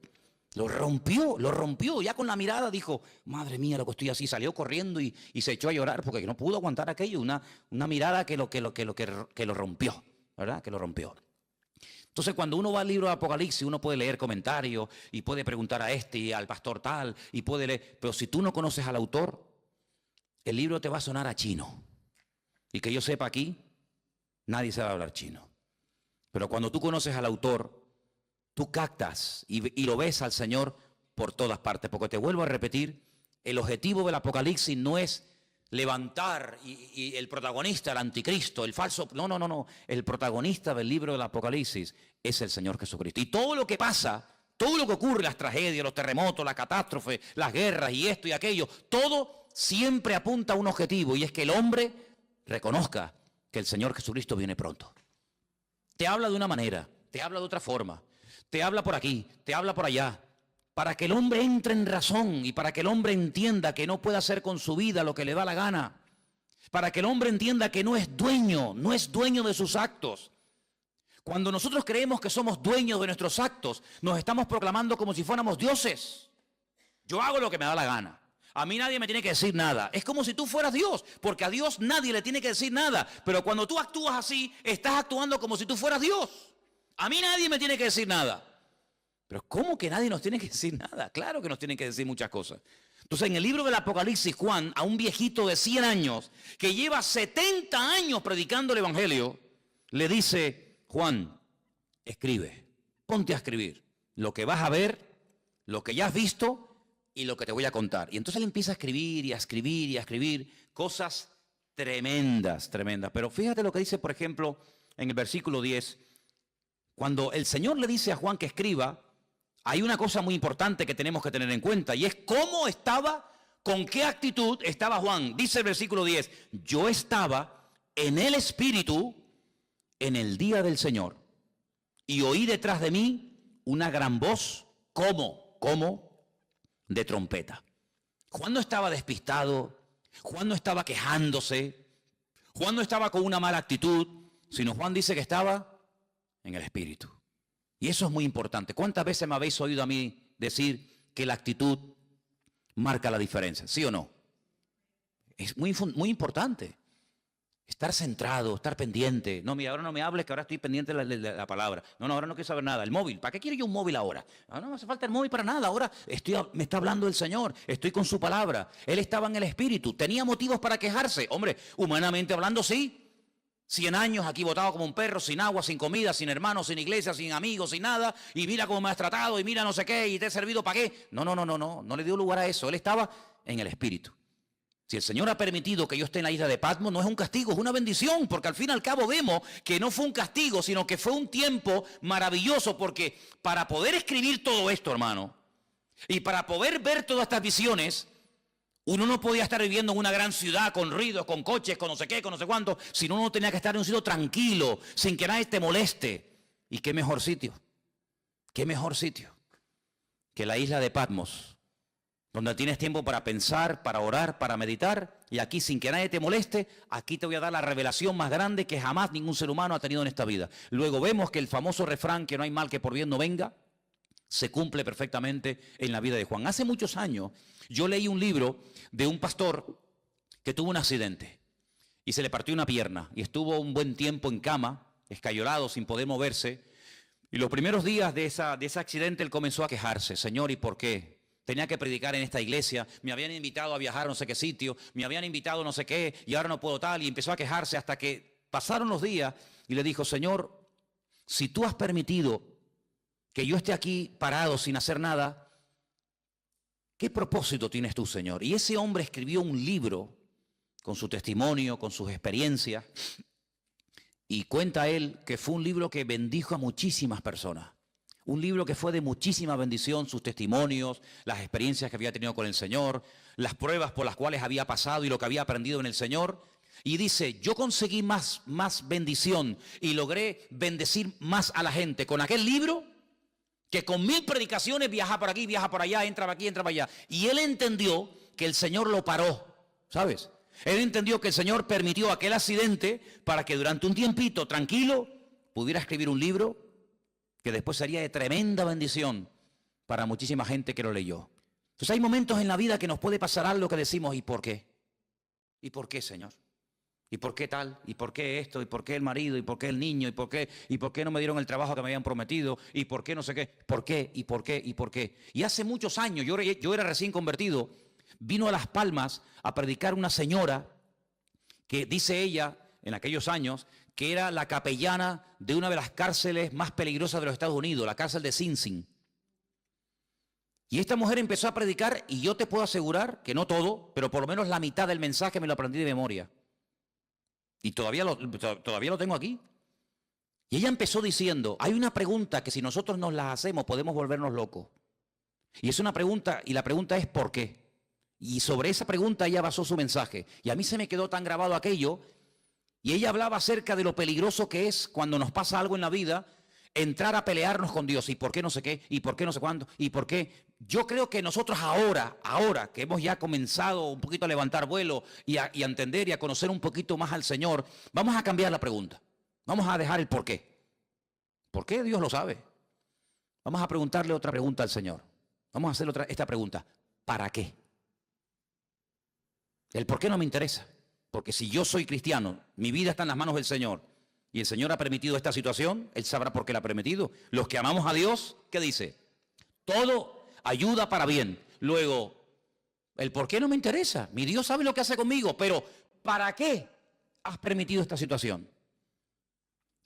Lo rompió, ya con la mirada dijo, madre mía, lo que estoy así, salió corriendo y se echó a llorar porque no pudo aguantar aquello, una mirada que lo rompió, ¿verdad? Que lo rompió. Entonces, cuando uno va al libro de Apocalipsis, uno puede leer comentarios y puede preguntar a este y al pastor tal, y puede leer, pero si tú no conoces al autor, el libro te va a sonar a chino. Y que yo sepa aquí, nadie sabe hablar chino. Pero cuando tú conoces al autor, tú captas y lo ves al Señor por todas partes. Porque te vuelvo a repetir, el objetivo del Apocalipsis no es levantar y el protagonista, el anticristo, el falso. No. El protagonista del libro del Apocalipsis es el Señor Jesucristo. Y todo lo que pasa, todo lo que ocurre, las tragedias, los terremotos, las catástrofes, las guerras y esto y aquello, todo siempre apunta a un objetivo, y es que el hombre reconozca que el Señor Jesucristo viene pronto. Te habla de una manera, te habla de otra forma, te habla por aquí, te habla por allá, para que el hombre entre en razón y para que el hombre entienda que no puede hacer con su vida lo que le da la gana, para que el hombre entienda que no es dueño de sus actos. Cuando nosotros creemos que somos dueños de nuestros actos, nos estamos proclamando como si fuéramos dioses. Yo hago lo que me da la gana. A mí nadie me tiene que decir nada. Es como si tú fueras Dios, porque a Dios nadie le tiene que decir nada. Pero cuando tú actúas así, estás actuando como si tú fueras Dios. A mí nadie me tiene que decir nada. Pero ¿cómo que nadie nos tiene que decir nada? Claro que nos tienen que decir muchas cosas. Entonces, en el libro del Apocalipsis, Juan, a un viejito de 100 años, que lleva 70 años predicando el Evangelio, le dice: Juan, escribe, ponte a escribir lo que vas a ver, lo que ya has visto y lo que te voy a contar. Y entonces él empieza a escribir y a escribir y a escribir cosas tremendas, tremendas. Pero fíjate lo que dice, por ejemplo, en el versículo 10, cuando el Señor le dice a Juan que escriba, hay una cosa muy importante que tenemos que tener en cuenta, y es cómo estaba, con qué actitud estaba Juan. Dice el versículo 10, yo estaba en el Espíritu en el día del Señor, y oí detrás de mí una gran voz, como de trompeta. Juan no estaba despistado, Juan no estaba quejándose, Juan no estaba con una mala actitud, sino Juan dice que estaba en el Espíritu. Y eso es muy importante. ¿Cuántas veces me habéis oído a mí decir que la actitud marca la diferencia? ¿Sí o no? Es muy importante. Estar centrado, estar pendiente. No, mira, ahora no me hables, que ahora estoy pendiente de la palabra. No, ahora no quiero saber nada. El móvil, ¿para qué quiero yo un móvil ahora? No me hace falta el móvil para nada. Ahora me está hablando el Señor, estoy con su palabra. Él estaba en el Espíritu. ¿Tenía motivos para quejarse? Hombre, humanamente hablando, sí. 100 años aquí botado como un perro, sin agua, sin comida, sin hermanos, sin iglesia, sin amigos, sin nada. Y mira cómo me has tratado, y mira no sé qué, y te he servido para qué. No le dio lugar a eso. Él estaba en el Espíritu. Si el Señor ha permitido que yo esté en la isla de Patmos, no es un castigo, es una bendición, porque al fin y al cabo vemos que no fue un castigo, sino que fue un tiempo maravilloso, porque para poder escribir todo esto, hermano, y para poder ver todas estas visiones, uno no podía estar viviendo en una gran ciudad con ruidos, con coches, con no sé qué, con no sé cuánto, sino uno tenía que estar en un sitio tranquilo, sin que nadie te moleste. ¿Y qué mejor sitio? ¿Qué mejor sitio que la isla de Patmos? Donde tienes tiempo para pensar, para orar, para meditar, y aquí sin que nadie te moleste, aquí te voy a dar la revelación más grande que jamás ningún ser humano ha tenido en esta vida. Luego vemos que el famoso refrán, que no hay mal que por bien no venga, se cumple perfectamente en la vida de Juan. Hace muchos años yo leí un libro de un pastor que tuvo un accidente y se le partió una pierna y estuvo un buen tiempo en cama, escayolado, sin poder moverse, y los primeros días de ese accidente él comenzó a quejarse: Señor, ¿y por qué? Tenía que predicar en esta iglesia, me habían invitado a viajar a no sé qué sitio, me habían invitado a no sé qué, y ahora no puedo tal, y empezó a quejarse hasta que pasaron los días y le dijo: Señor, si tú has permitido que yo esté aquí parado sin hacer nada, ¿qué propósito tienes tú, Señor? Y ese hombre escribió un libro con su testimonio, con sus experiencias, y cuenta él que fue un libro que bendijo a muchísimas personas. Un libro que fue de muchísima bendición, sus testimonios, las experiencias que había tenido con el Señor, las pruebas por las cuales había pasado y lo que había aprendido en el Señor. Y dice: yo conseguí más bendición y logré bendecir más a la gente con aquel libro que con 1000 predicaciones, viaja por aquí, viaja por allá, entra por aquí, entra por allá. Y él entendió que el Señor lo paró, ¿sabes? Él entendió que el Señor permitió aquel accidente para que durante un tiempito tranquilo pudiera escribir un libro que después sería de tremenda bendición para muchísima gente que lo leyó. Entonces hay momentos en la vida que nos puede pasar algo que decimos: ¿y por qué? ¿Y por qué, Señor? ¿Y por qué tal? ¿Y por qué esto? ¿Y por qué el marido? ¿Y por qué el niño? ¿Y por qué no me dieron el trabajo que me habían prometido? ¿Y por qué no sé qué? ¿Por qué? ¿Y por qué? ¿Y por qué? Y hace muchos años, yo era recién convertido, vino a Las Palmas a predicar una señora que dice ella, en aquellos años, que era la capellana de una de las cárceles más peligrosas de los Estados Unidos, la cárcel de Sing Sing. Y esta mujer empezó a predicar y yo te puedo asegurar que no todo, pero por lo menos la mitad del mensaje me lo aprendí de memoria. Y todavía lo tengo aquí. Y ella empezó diciendo, hay una pregunta que si nosotros nos la hacemos podemos volvernos locos. Y es una pregunta, y la pregunta es ¿por qué? Y sobre esa pregunta ella basó su mensaje. Y a mí se me quedó tan grabado aquello. Y ella hablaba acerca de lo peligroso que es cuando nos pasa algo en la vida, entrar a pelearnos con Dios. ¿Y por qué no sé qué? ¿Y por qué no sé cuándo? ¿Y por qué? Yo creo que nosotros ahora que hemos ya comenzado un poquito a levantar vuelo y a entender y a conocer un poquito más al Señor, vamos a cambiar la pregunta. Vamos a dejar el por qué. ¿Por qué? Dios lo sabe. Vamos a preguntarle otra pregunta al Señor. Vamos a hacer esta pregunta. ¿Para qué? El por qué no me interesa. Porque si yo soy cristiano, mi vida está en las manos del Señor y el Señor ha permitido esta situación, Él sabrá por qué la ha permitido. Los que amamos a Dios, ¿qué dice? Todo ayuda para bien. Luego, el por qué no me interesa. Mi Dios sabe lo que hace conmigo, pero ¿para qué has permitido esta situación?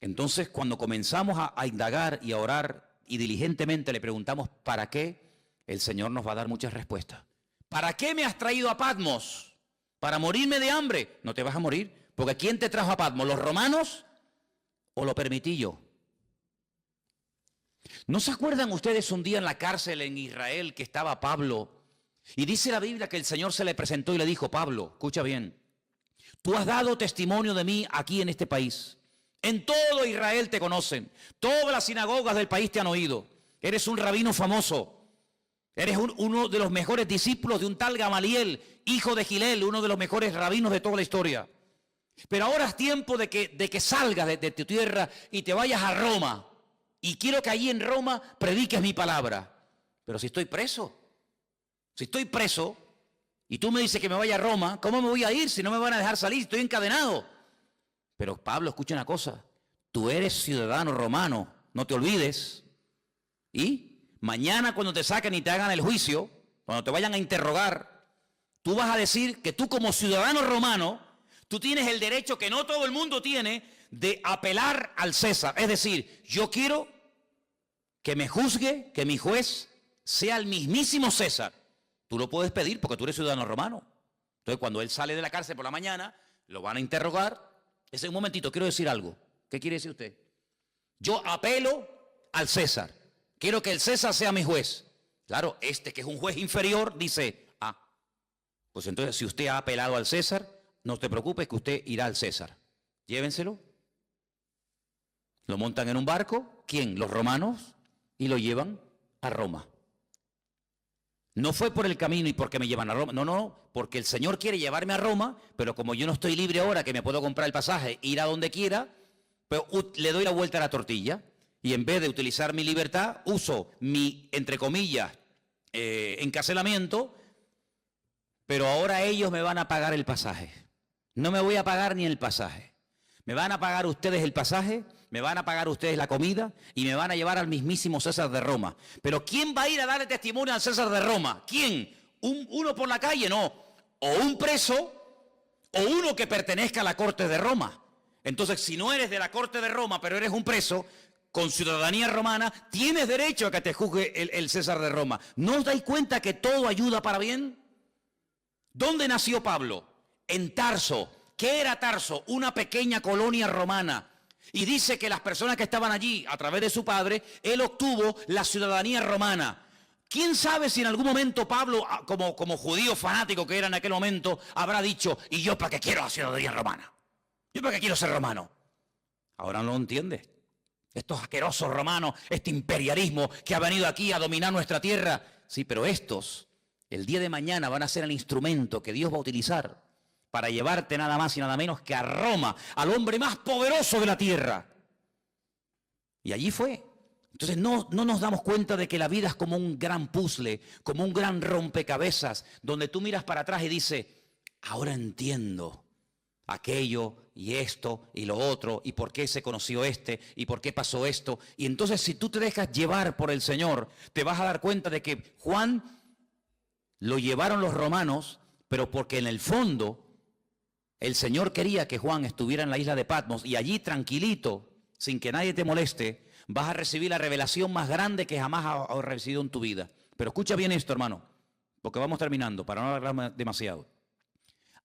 Entonces, cuando comenzamos a indagar y a orar y diligentemente le preguntamos ¿para qué? El Señor nos va a dar muchas respuestas. ¿Para qué me has traído a Patmos? ¿Para morirme de hambre? No te vas a morir, porque ¿quién te trajo a Patmos? ¿Los romanos o lo permití yo? ¿No se acuerdan ustedes un día en la cárcel en Israel que estaba Pablo? Y dice la Biblia que el Señor se le presentó y le dijo, Pablo, escucha bien, tú has dado testimonio de mí aquí en este país. En todo Israel te conocen, todas las sinagogas del país te han oído. Eres un rabino famoso. Eres uno de los mejores discípulos de un tal Gamaliel, hijo de Gilel, uno de los mejores rabinos de toda la historia. Pero ahora es tiempo de que salgas de tu tierra y te vayas a Roma. Y quiero que allí en Roma prediques mi palabra. Pero si estoy preso y tú me dices que me vaya a Roma, ¿cómo me voy a ir si no me van a dejar salir? Estoy encadenado. Pero Pablo, escucha una cosa, tú eres ciudadano romano, no te olvides. Y mañana cuando te saquen y te hagan el juicio, cuando te vayan a interrogar, tú vas a decir que tú como ciudadano romano, tú tienes el derecho que no todo el mundo tiene de apelar al César. Es decir, yo quiero que me juzgue, que mi juez sea el mismísimo César. Tú lo puedes pedir porque tú eres ciudadano romano. Entonces cuando él sale de la cárcel por la mañana, lo van a interrogar. Un momentito, quiero decir algo. ¿Qué quiere decir usted? Yo apelo al César. Quiero que el César sea mi juez. Claro, que es un juez inferior, dice, pues entonces si usted ha apelado al César, no te preocupes que usted irá al César. Llévenselo. Lo montan en un barco. ¿Quién? Los romanos. Y lo llevan a Roma. No fue por el camino y porque me llevan a Roma. No, porque el Señor quiere llevarme a Roma, pero como yo no estoy libre ahora, que me puedo comprar el pasaje, ir a donde quiera, pero le doy la vuelta a la tortilla. Y en vez de utilizar mi libertad, uso mi, entre comillas, encarcelamiento, pero ahora ellos me van a pagar el pasaje. No me voy a pagar ni el pasaje. Me van a pagar ustedes el pasaje, me van a pagar ustedes la comida y me van a llevar al mismísimo César de Roma. Pero ¿quién va a ir a darle testimonio al César de Roma? ¿Quién? ¿Uno por la calle? No. O un preso o uno que pertenezca a la corte de Roma. Entonces, si no eres de la corte de Roma, pero eres un preso con ciudadanía romana, tienes derecho a que te juzgue el César de Roma. ¿No os dais cuenta que todo ayuda para bien? ¿Dónde nació Pablo? En Tarso. ¿Qué era Tarso? Una pequeña colonia romana. Y dice que las personas que estaban allí, a través de su padre, él obtuvo la ciudadanía romana. ¿Quién sabe si en algún momento Pablo, como judío fanático que era en aquel momento, habrá dicho, ¿y yo para qué quiero la ciudadanía romana? ¿Yo para qué quiero ser romano? Ahora no lo entiende. Estos asquerosos romanos, este imperialismo que ha venido aquí a dominar nuestra tierra. Sí, pero estos, el día de mañana van a ser el instrumento que Dios va a utilizar para llevarte nada más y nada menos que a Roma, al hombre más poderoso de la tierra. Y allí fue. Entonces no nos damos cuenta de que la vida es como un gran puzzle, como un gran rompecabezas, donde tú miras para atrás y dices, ahora entiendo aquello y esto y lo otro, y por qué se conoció y por qué pasó esto. Y entonces si tú te dejas llevar por el Señor, te vas a dar cuenta de que Juan lo llevaron los romanos, pero porque en el fondo el Señor quería que Juan estuviera en la isla de Patmos y allí tranquilito, sin que nadie te moleste, vas a recibir la revelación más grande que jamás has recibido en tu vida. Pero escucha bien esto, hermano, porque vamos terminando, para no alargarme demasiado.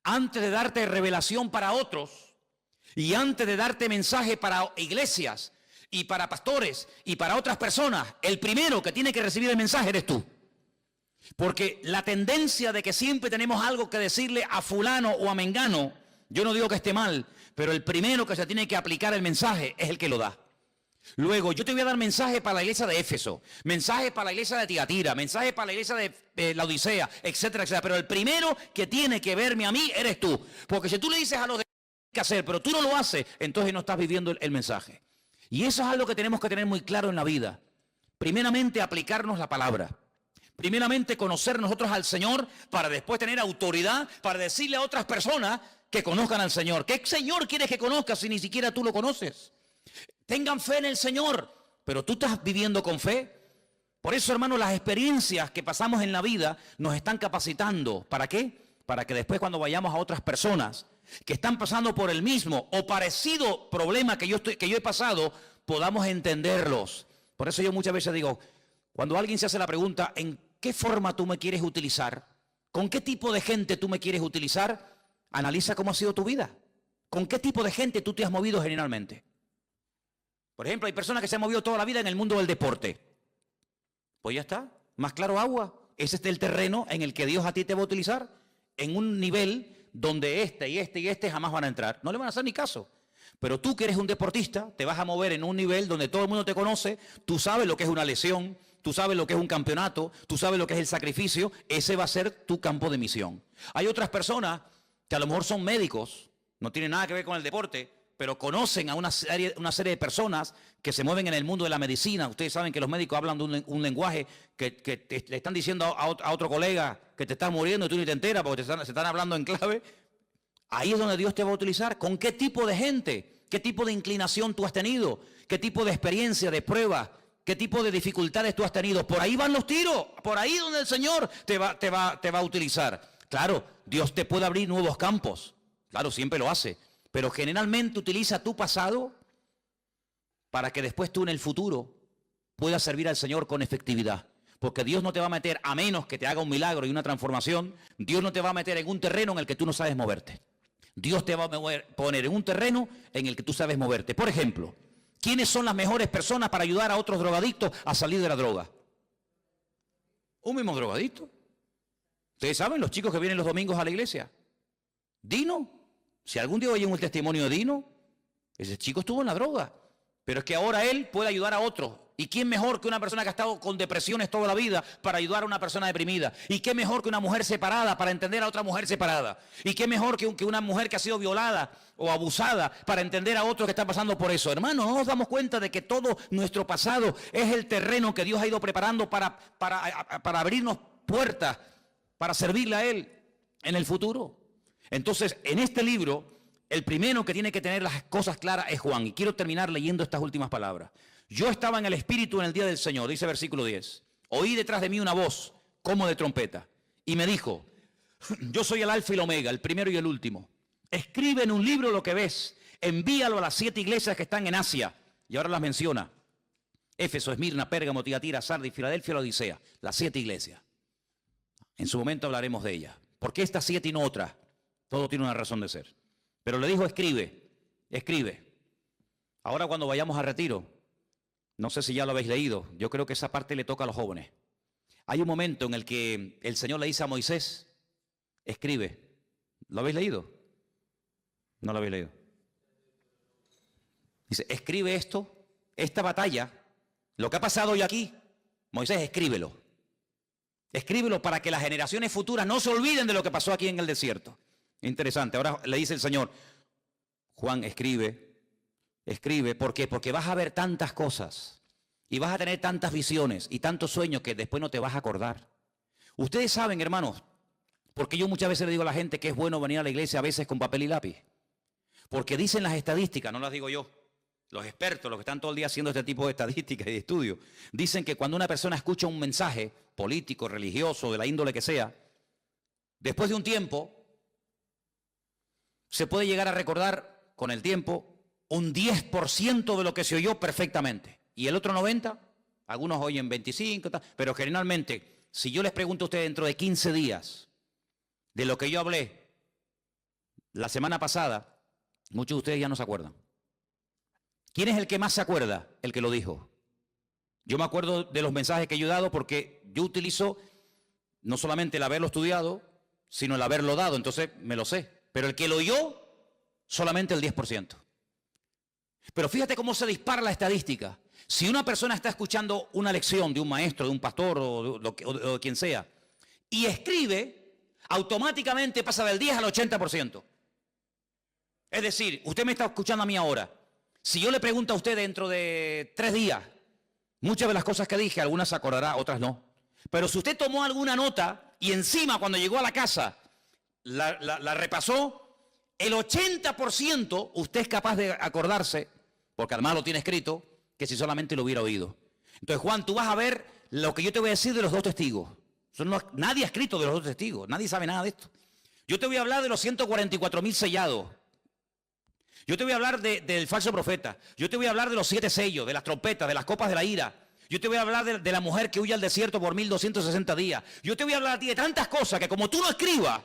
Antes de darte revelación para otros y antes de darte mensaje para iglesias y para pastores y para otras personas, el primero que tiene que recibir el mensaje eres tú. Porque la tendencia de que siempre tenemos algo que decirle a fulano o a mengano, yo no digo que esté mal, pero el primero que se tiene que aplicar el mensaje es el que lo da. Luego, yo te voy a dar mensaje para la iglesia de Éfeso, mensaje para la iglesia de Tiatira, mensaje para la iglesia de la Odisea, etcétera, etcétera. Pero el primero que tiene que verme a mí eres tú. Porque si tú le dices a los demás qué hacer, pero tú no lo haces, entonces no estás viviendo el mensaje. Y eso es algo que tenemos que tener muy claro en la vida. Primeramente, aplicarnos la palabra. Primeramente, conocer nosotros al Señor para después tener autoridad para decirle a otras personas que conozcan al Señor. ¿Qué Señor quieres que conozcas si ni siquiera tú lo conoces? Tengan fe en el Señor, pero tú estás viviendo con fe. Por eso, hermanos, las experiencias que pasamos en la vida nos están capacitando. ¿Para qué? Para que después cuando vayamos a otras personas que están pasando por el mismo o parecido problema que yo he pasado, podamos entenderlos. Por eso yo muchas veces digo, cuando alguien se hace la pregunta, ¿en qué forma tú me quieres utilizar? ¿Con qué tipo de gente tú me quieres utilizar? Analiza cómo ha sido tu vida. ¿Con qué tipo de gente tú te has movido generalmente? Por ejemplo, hay personas que se han movido toda la vida en el mundo del deporte. Pues ya está, más claro agua. Ese es el terreno en el que Dios a ti te va a utilizar, en un nivel donde este y este jamás van a entrar. No le van a hacer ni caso. Pero tú que eres un deportista, te vas a mover en un nivel donde todo el mundo te conoce, tú sabes lo que es una lesión, tú sabes lo que es un campeonato, tú sabes lo que es el sacrificio, ese va a ser tu campo de misión. Hay otras personas que a lo mejor son médicos, no tienen nada que ver con el deporte, pero conocen a una serie de personas que se mueven en el mundo de la medicina. Ustedes saben que los médicos hablan de un lenguaje que le están diciendo a otro colega que te estás muriendo y tú ni te enteras porque se están hablando en clave. Ahí es donde Dios te va a utilizar. ¿Con qué tipo de gente? ¿Qué tipo de inclinación tú has tenido? ¿Qué tipo de experiencia, de prueba? ¿Qué tipo de dificultades tú has tenido? Por ahí van los tiros. Por ahí donde el Señor te va a utilizar. Claro, Dios te puede abrir nuevos campos. Claro, siempre lo hace. Pero generalmente utiliza tu pasado para que después tú en el futuro puedas servir al Señor con efectividad. Porque Dios no te va a meter, a menos que te haga un milagro y una transformación, Dios no te va a meter en un terreno en el que tú no sabes moverte. Dios te va a poner en un terreno en el que tú sabes moverte. Por ejemplo, ¿quiénes son las mejores personas para ayudar a otros drogadictos a salir de la droga? Un mismo drogadicto. Ustedes saben, los chicos que vienen los domingos a la iglesia. Dino. Si algún día oyen un testimonio de Dino, ese chico estuvo en la droga. Pero es que ahora él puede ayudar a otros. ¿Y quién mejor que una persona que ha estado con depresiones toda la vida para ayudar a una persona deprimida? ¿Y qué mejor que una mujer separada para entender a otra mujer separada? ¿Y qué mejor que una mujer que ha sido violada o abusada para entender a otro que está pasando por eso? Hermano, no nos damos cuenta de que todo nuestro pasado es el terreno que Dios ha ido preparando para abrirnos puertas, para servirle a Él en el futuro. Entonces, en este libro, el primero que tiene que tener las cosas claras es Juan. Y quiero terminar leyendo estas últimas palabras. Yo estaba en el Espíritu en el día del Señor, dice versículo 10. Oí detrás de mí una voz, como de trompeta, y me dijo, yo soy el Alfa y el Omega, el primero y el último. Escribe en un libro lo que ves, envíalo a las 7 iglesias que están en Asia. Y ahora las menciona. Éfeso, Esmirna, Pérgamo, Tiatira, Sardis, Filadelfia, la Odisea. Las 7 iglesias. En su momento hablaremos de ellas. ¿Por qué estas 7 y no otras? Todo tiene una razón de ser. Pero le dijo, escribe, escribe. Ahora cuando vayamos a retiro, no sé si ya lo habéis leído, yo creo que esa parte le toca a los jóvenes. Hay un momento en el que el Señor le dice a Moisés, escribe. ¿Lo habéis leído? No lo habéis leído. Dice, escribe esto, esta batalla, lo que ha pasado hoy aquí. Moisés, escríbelo. Escríbelo para que las generaciones futuras no se olviden de lo que pasó aquí en el desierto. Interesante. Ahora le dice el Señor, Juan, escribe. ¿Por qué? Porque vas a ver tantas cosas y vas a tener tantas visiones y tantos sueños que después no te vas a acordar. Ustedes saben, hermanos, porque yo muchas veces le digo a la gente que es bueno venir a la iglesia a veces con papel y lápiz. Porque dicen las estadísticas, no las digo yo, los expertos, los que están todo el día haciendo este tipo de estadísticas y de estudios, dicen que cuando una persona escucha un mensaje político, religioso, de la índole que sea, después de un tiempo, se puede llegar a recordar con el tiempo un 10% de lo que se oyó perfectamente. Y el otro 90%, algunos oyen 25%, pero generalmente si yo les pregunto a ustedes dentro de 15 días de lo que yo hablé la semana pasada, muchos de ustedes ya no se acuerdan. ¿Quién es el que más se acuerda? El que lo dijo. Yo me acuerdo de los mensajes que yo he dado porque yo utilizo no solamente el haberlo estudiado, sino el haberlo dado, entonces me lo sé. Pero el que lo oyó, solamente el 10%. Pero fíjate cómo se dispara la estadística. Si una persona está escuchando una lección de un maestro, de un pastor o de quien sea, y escribe, automáticamente pasa del 10 al 80%. Es decir, usted me está escuchando a mí ahora. Si yo le pregunto a usted dentro de 3 días, muchas de las cosas que dije, algunas se acordará, otras no. Pero si usted tomó alguna nota y encima cuando llegó a la casa la repasó, el 80% usted es capaz de acordarse, porque además lo tiene escrito, que si solamente lo hubiera oído. Entonces, Juan, tú vas a ver lo que yo te voy a decir de los 2 testigos. Nadie ha escrito de los 2 testigos, nadie sabe nada de esto. Yo te voy a hablar de los 144.000 sellados. Yo te voy a hablar del falso profeta. Yo te voy a hablar de los 7 sellos, de las trompetas, de las copas de la ira. Yo te voy a hablar de la mujer que huye al desierto por 1260 días. Yo te voy a hablar a ti de tantas cosas que como tú no escribas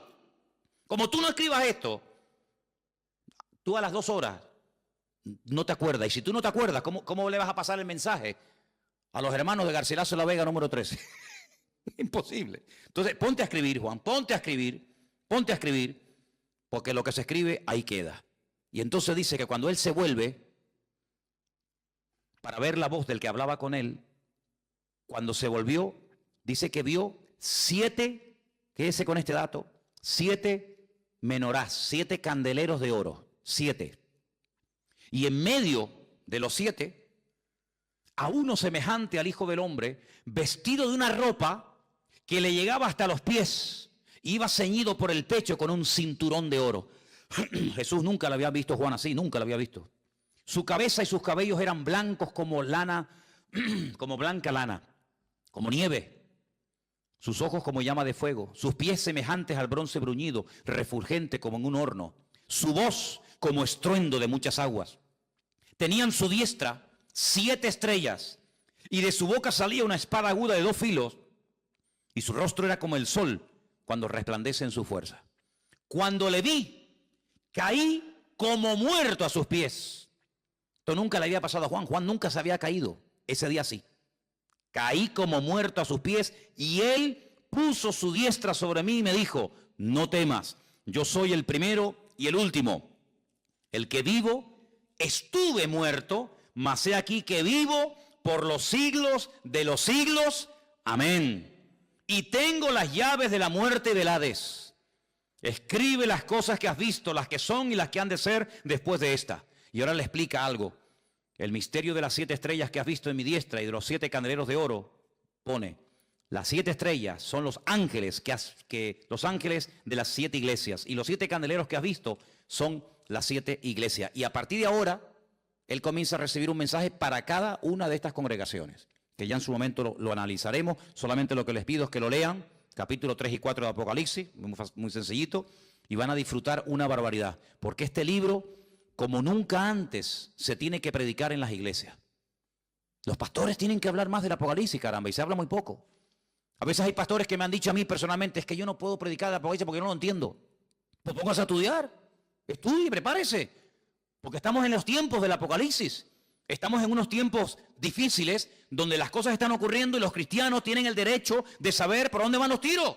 esto, tú a las 2 horas no te acuerdas. Y si tú no te acuerdas, ¿cómo le vas a pasar el mensaje a los hermanos de Garcilaso de la Vega número 13? Imposible. Entonces, ponte a escribir, Juan, ponte a escribir, porque lo que se escribe ahí queda. Y entonces dice que cuando él se vuelve para ver la voz del que hablaba con él, cuando se volvió, dice que vio 7, quédese con este dato, 7 menorás, 7 candeleros de oro, 7. Y en medio de los 7, a uno semejante al Hijo del Hombre, vestido de una ropa que le llegaba hasta los pies, iba ceñido por el pecho con un cinturón de oro. Jesús nunca lo había visto, Juan, así, nunca lo había visto. Su cabeza y sus cabellos eran blancos como lana, como blanca lana, como nieve. Sus ojos como llama de fuego, sus pies semejantes al bronce bruñido, refulgente como en un horno. Su voz como estruendo de muchas aguas. Tenía en su diestra 7 estrellas, y de su boca salía una espada aguda de 2 filos, y su rostro era como el sol cuando resplandece en su fuerza. Cuando le vi, caí como muerto a sus pies. Esto nunca le había pasado a Juan. Juan nunca se había caído. Ese día sí. Caí como muerto a sus pies y él puso su diestra sobre mí y me dijo, no temas, yo soy el primero y el último. El que vivo, estuve muerto, mas he aquí que vivo por los siglos de los siglos. Amén. Y tengo las llaves de la muerte y del Hades. Escribe las cosas que has visto, las que son y las que han de ser después de esta. Y ahora le explica algo. El misterio de las 7 estrellas que has visto en mi diestra y de los 7 candeleros de oro, pone, las 7 estrellas son los ángeles, los ángeles de las 7 iglesias. Y los 7 candeleros que has visto son las 7 iglesias. Y a partir de ahora, él comienza a recibir un mensaje para cada una de estas congregaciones, que ya en su momento lo analizaremos. Solamente lo que les pido es que lo lean, capítulo 3 y 4 de Apocalipsis, muy sencillito, y van a disfrutar una barbaridad. Porque este libro, como nunca antes, se tiene que predicar en las iglesias. Los pastores tienen que hablar más del Apocalipsis, caramba, y se habla muy poco. A veces hay pastores que me han dicho a mí personalmente, es que yo no puedo predicar el Apocalipsis porque yo no lo entiendo. Pues póngase a estudiar, estudie, prepárese, porque estamos en los tiempos del Apocalipsis. Estamos en unos tiempos difíciles donde las cosas están ocurriendo y los cristianos tienen el derecho de saber por dónde van los tiros.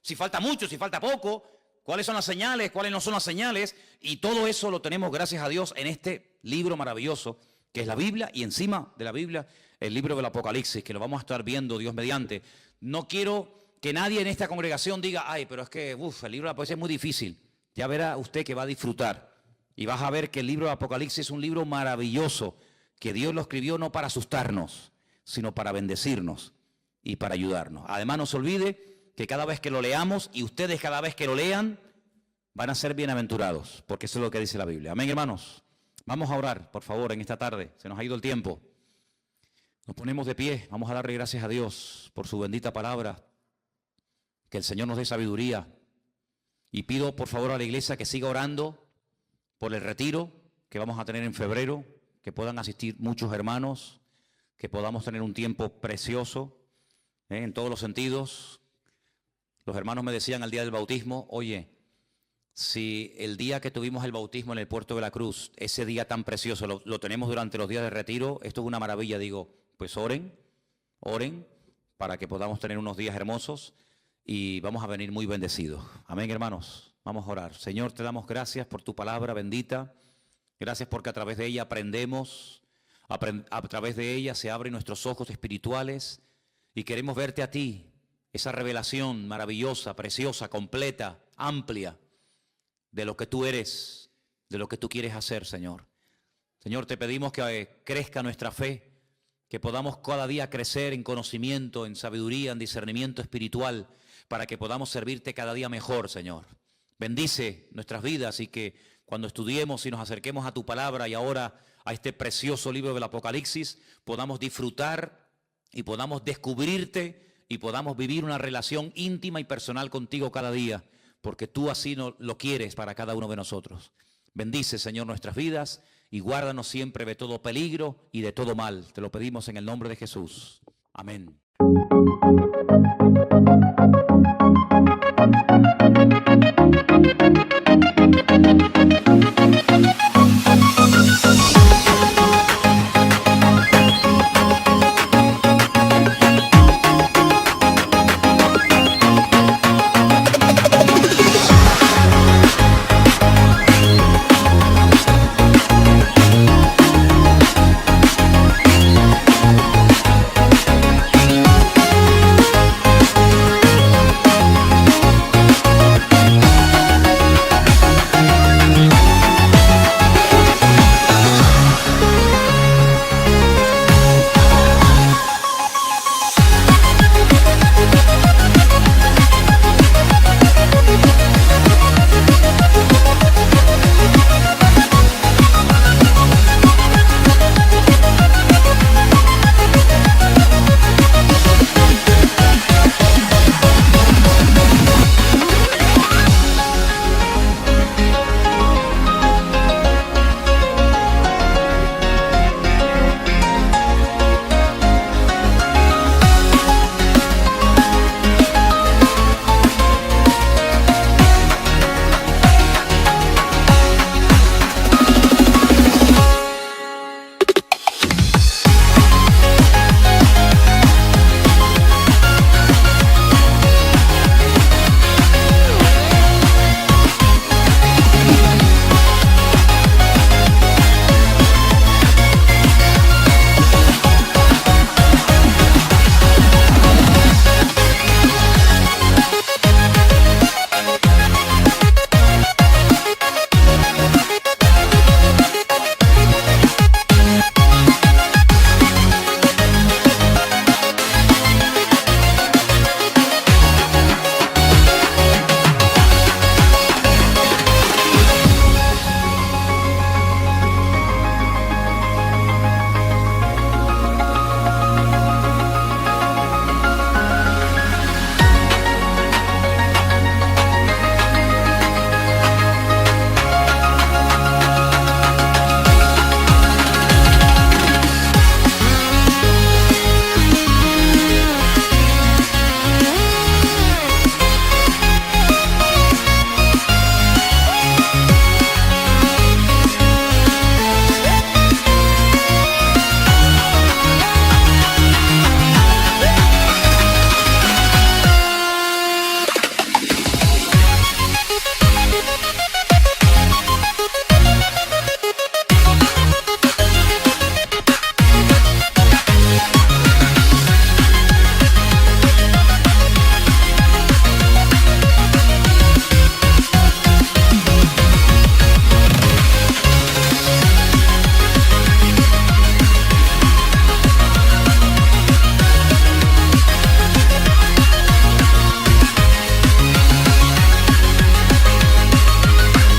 Si falta mucho, si falta poco, cuáles son las señales, cuáles no son las señales. Y todo eso lo tenemos, gracias a Dios, en este libro maravilloso que es la Biblia, y encima de la Biblia el libro del Apocalipsis, que lo vamos a estar viendo Dios mediante. No quiero que nadie en esta congregación diga, ay, pero es que el libro del Apocalipsis es muy difícil. Ya verá usted que va a disfrutar y vas a ver que el libro del Apocalipsis es un libro maravilloso, que Dios lo escribió no para asustarnos, sino para bendecirnos y para ayudarnos. Además, no se olvide que cada vez que lo leamos, y ustedes cada vez que lo lean, van a ser bienaventurados, porque eso es lo que dice la Biblia. Amén, hermanos. Vamos a orar, por favor, en esta tarde. Se nos ha ido el tiempo. Nos ponemos de pie. Vamos a darle gracias a Dios por su bendita palabra. Que el Señor nos dé sabiduría. Y pido, por favor, a la iglesia que siga orando por el retiro que vamos a tener en febrero, que puedan asistir muchos hermanos, que podamos tener un tiempo precioso. en todos los sentidos. Los hermanos me decían al día del bautismo, oye, si el día que tuvimos el bautismo en el Puerto de la Cruz, ese día tan precioso, lo tenemos durante los días de retiro, esto es una maravilla. Digo, pues oren para que podamos tener unos días hermosos y vamos a venir muy bendecidos. Amén, hermanos. Vamos a orar. Señor, te damos gracias por tu palabra bendita. Gracias porque a través de ella aprendemos, a través de ella se abren nuestros ojos espirituales y queremos verte a ti, esa revelación maravillosa, preciosa, completa, amplia, de lo que tú eres, de lo que tú quieres hacer, Señor. Señor, te pedimos que crezca nuestra fe, que podamos cada día crecer en conocimiento, en sabiduría, en discernimiento espiritual, para que podamos servirte cada día mejor, Señor. Bendice nuestras vidas y que cuando estudiemos y nos acerquemos a tu palabra y ahora a este precioso libro del Apocalipsis, podamos disfrutar y podamos descubrirte y podamos vivir una relación íntima y personal contigo cada día, porque tú así lo quieres para cada uno de nosotros. Bendice, Señor, nuestras vidas y guárdanos siempre de todo peligro y de todo mal. Te lo pedimos en el nombre de Jesús. Amén.